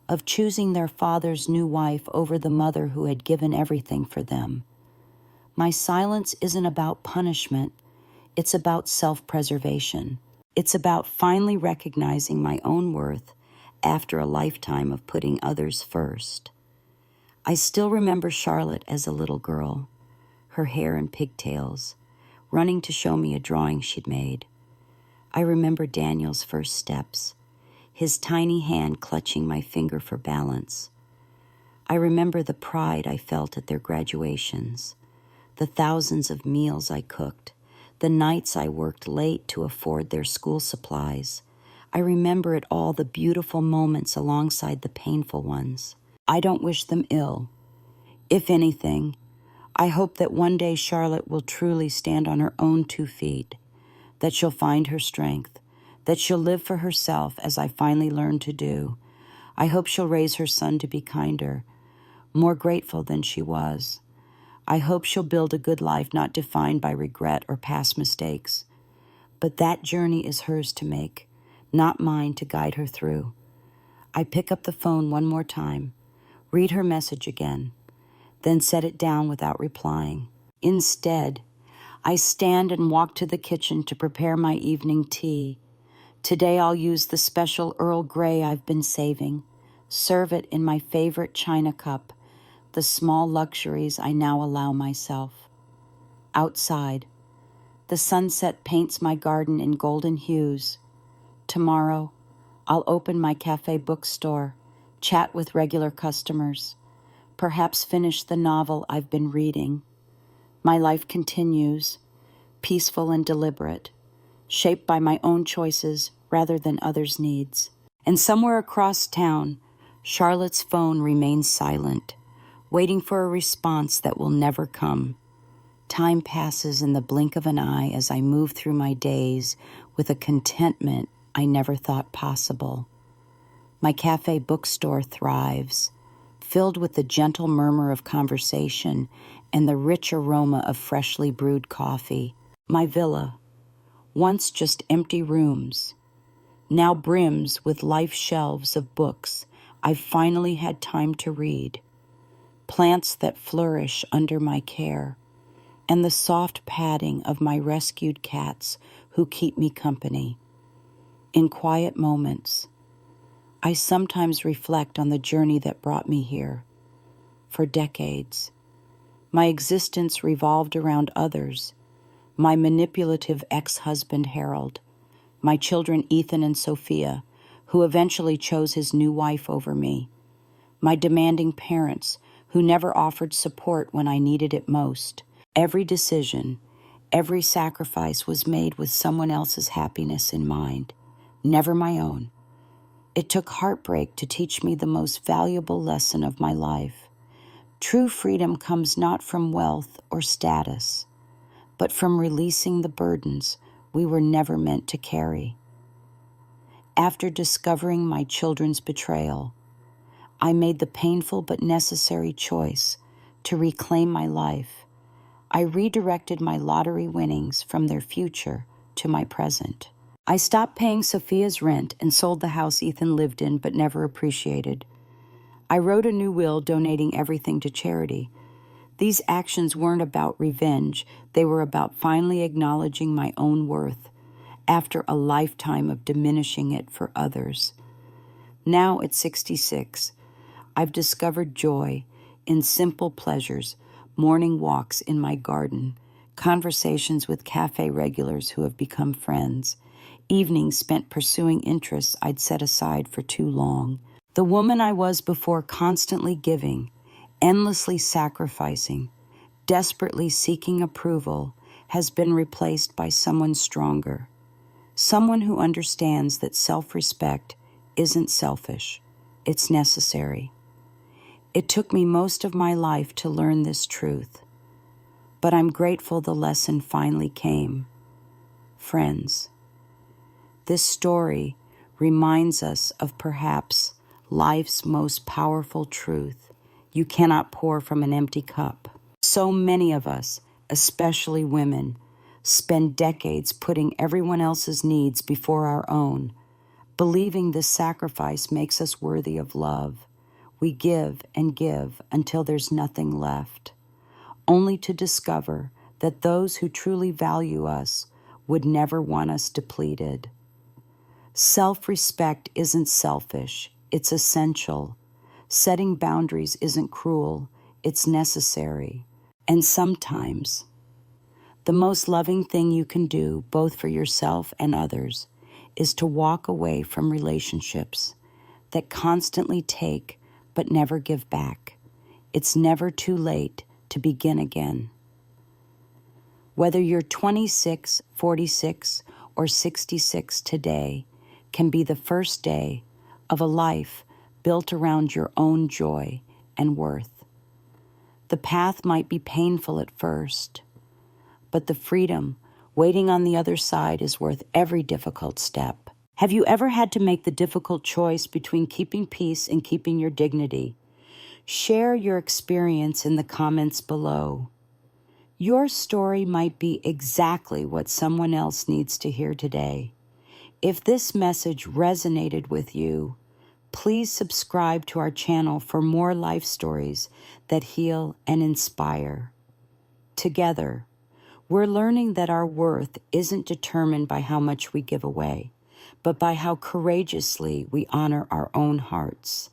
of choosing their father's new wife over the mother who had given everything for them. My silence isn't about punishment. It's about self-preservation. It's about finally recognizing my own worth after a lifetime of putting others first. I still remember Charlotte as a little girl, her hair in pigtails, running to show me a drawing she'd made. I remember Daniel's first steps, his tiny hand clutching my finger for balance. I remember the pride I felt at their graduations, the thousands of meals I cooked, the nights I worked late to afford their school supplies. I remember it all, the beautiful moments alongside the painful ones. I don't wish them ill. If anything, I hope that one day Charlotte will truly stand on her own 2 feet, that she'll find her strength, that she'll live for herself as I finally learned to do. I hope she'll raise her son to be kinder, more grateful than she was. I hope she'll build a good life not defined by regret or past mistakes. But that journey is hers to make, not mine to guide her through. I pick up the phone one more time, read her message again, then set it down without replying. Instead, I stand and walk to the kitchen to prepare my evening tea. Today I'll use the special Earl Grey I've been saving, serve it in my favorite china cup, the small luxuries I now allow myself. Outside, the sunset paints my garden in golden hues. Tomorrow, I'll open my cafe bookstore, chat with regular customers, perhaps finish the novel I've been reading. My life continues, peaceful and deliberate, shaped by my own choices rather than others' needs. And somewhere across town, Charlotte's phone remains silent, waiting for a response that will never come. Time passes in the blink of an eye as I move through my days with a contentment I never thought possible. My cafe bookstore thrives, filled with the gentle murmur of conversation and the rich aroma of freshly brewed coffee. My villa, once just empty rooms, now brims with life shelves of books I've finally had time to read, plants that flourish under my care, and the soft padding of my rescued cats who keep me company. In quiet moments, I sometimes reflect on the journey that brought me here. For decades, my existence revolved around others, my manipulative ex-husband Harold, my children Ethan and Sophia, who eventually chose his new wife over me, my demanding parents who never offered support when I needed it most. Every decision, every sacrifice was made with someone else's happiness in mind, never my own. It took heartbreak to teach me the most valuable lesson of my life. True freedom comes not from wealth or status, but from releasing the burdens we were never meant to carry. After discovering my children's betrayal, I made the painful but necessary choice to reclaim my life. I redirected my lottery winnings from their future to my present. I stopped paying Sophia's rent and sold the house Ethan lived in but never appreciated. I wrote a new will donating everything to charity. These actions weren't about revenge. They were about finally acknowledging my own worth after a lifetime of diminishing it for others. Now at 66, I've discovered joy in simple pleasures, morning walks in my garden, conversations with cafe regulars who have become friends, evenings spent pursuing interests I'd set aside for too long. The woman I was before, constantly giving, endlessly sacrificing, desperately seeking approval, has been replaced by someone stronger, someone who understands that self-respect isn't selfish, it's necessary. It took me most of my life to learn this truth, but I'm grateful the lesson finally came. Friends, this story reminds us of perhaps life's most powerful truth. You cannot pour from an empty cup. So many of us, especially women, spend decades putting everyone else's needs before our own, believing this sacrifice makes us worthy of love. We give and give until there's nothing left, only to discover that those who truly value us would never want us depleted. Self-respect isn't selfish, it's essential. Setting boundaries isn't cruel, it's necessary. And sometimes, the most loving thing you can do, both for yourself and others, is to walk away from relationships that constantly take but never give back. It's never too late to begin again. Whether you're 26, 46, or 66 today can be the first day of a life built around your own joy and worth. The path might be painful at first, but the freedom waiting on the other side is worth every difficult step. Have you ever had to make the difficult choice between keeping peace and keeping your dignity? Share your experience in the comments below. Your story might be exactly what someone else needs to hear today. If this message resonated with you, please subscribe to our channel for more life stories that heal and inspire. Together, we're learning that our worth isn't determined by how much we give away, but by how courageously we honor our own hearts.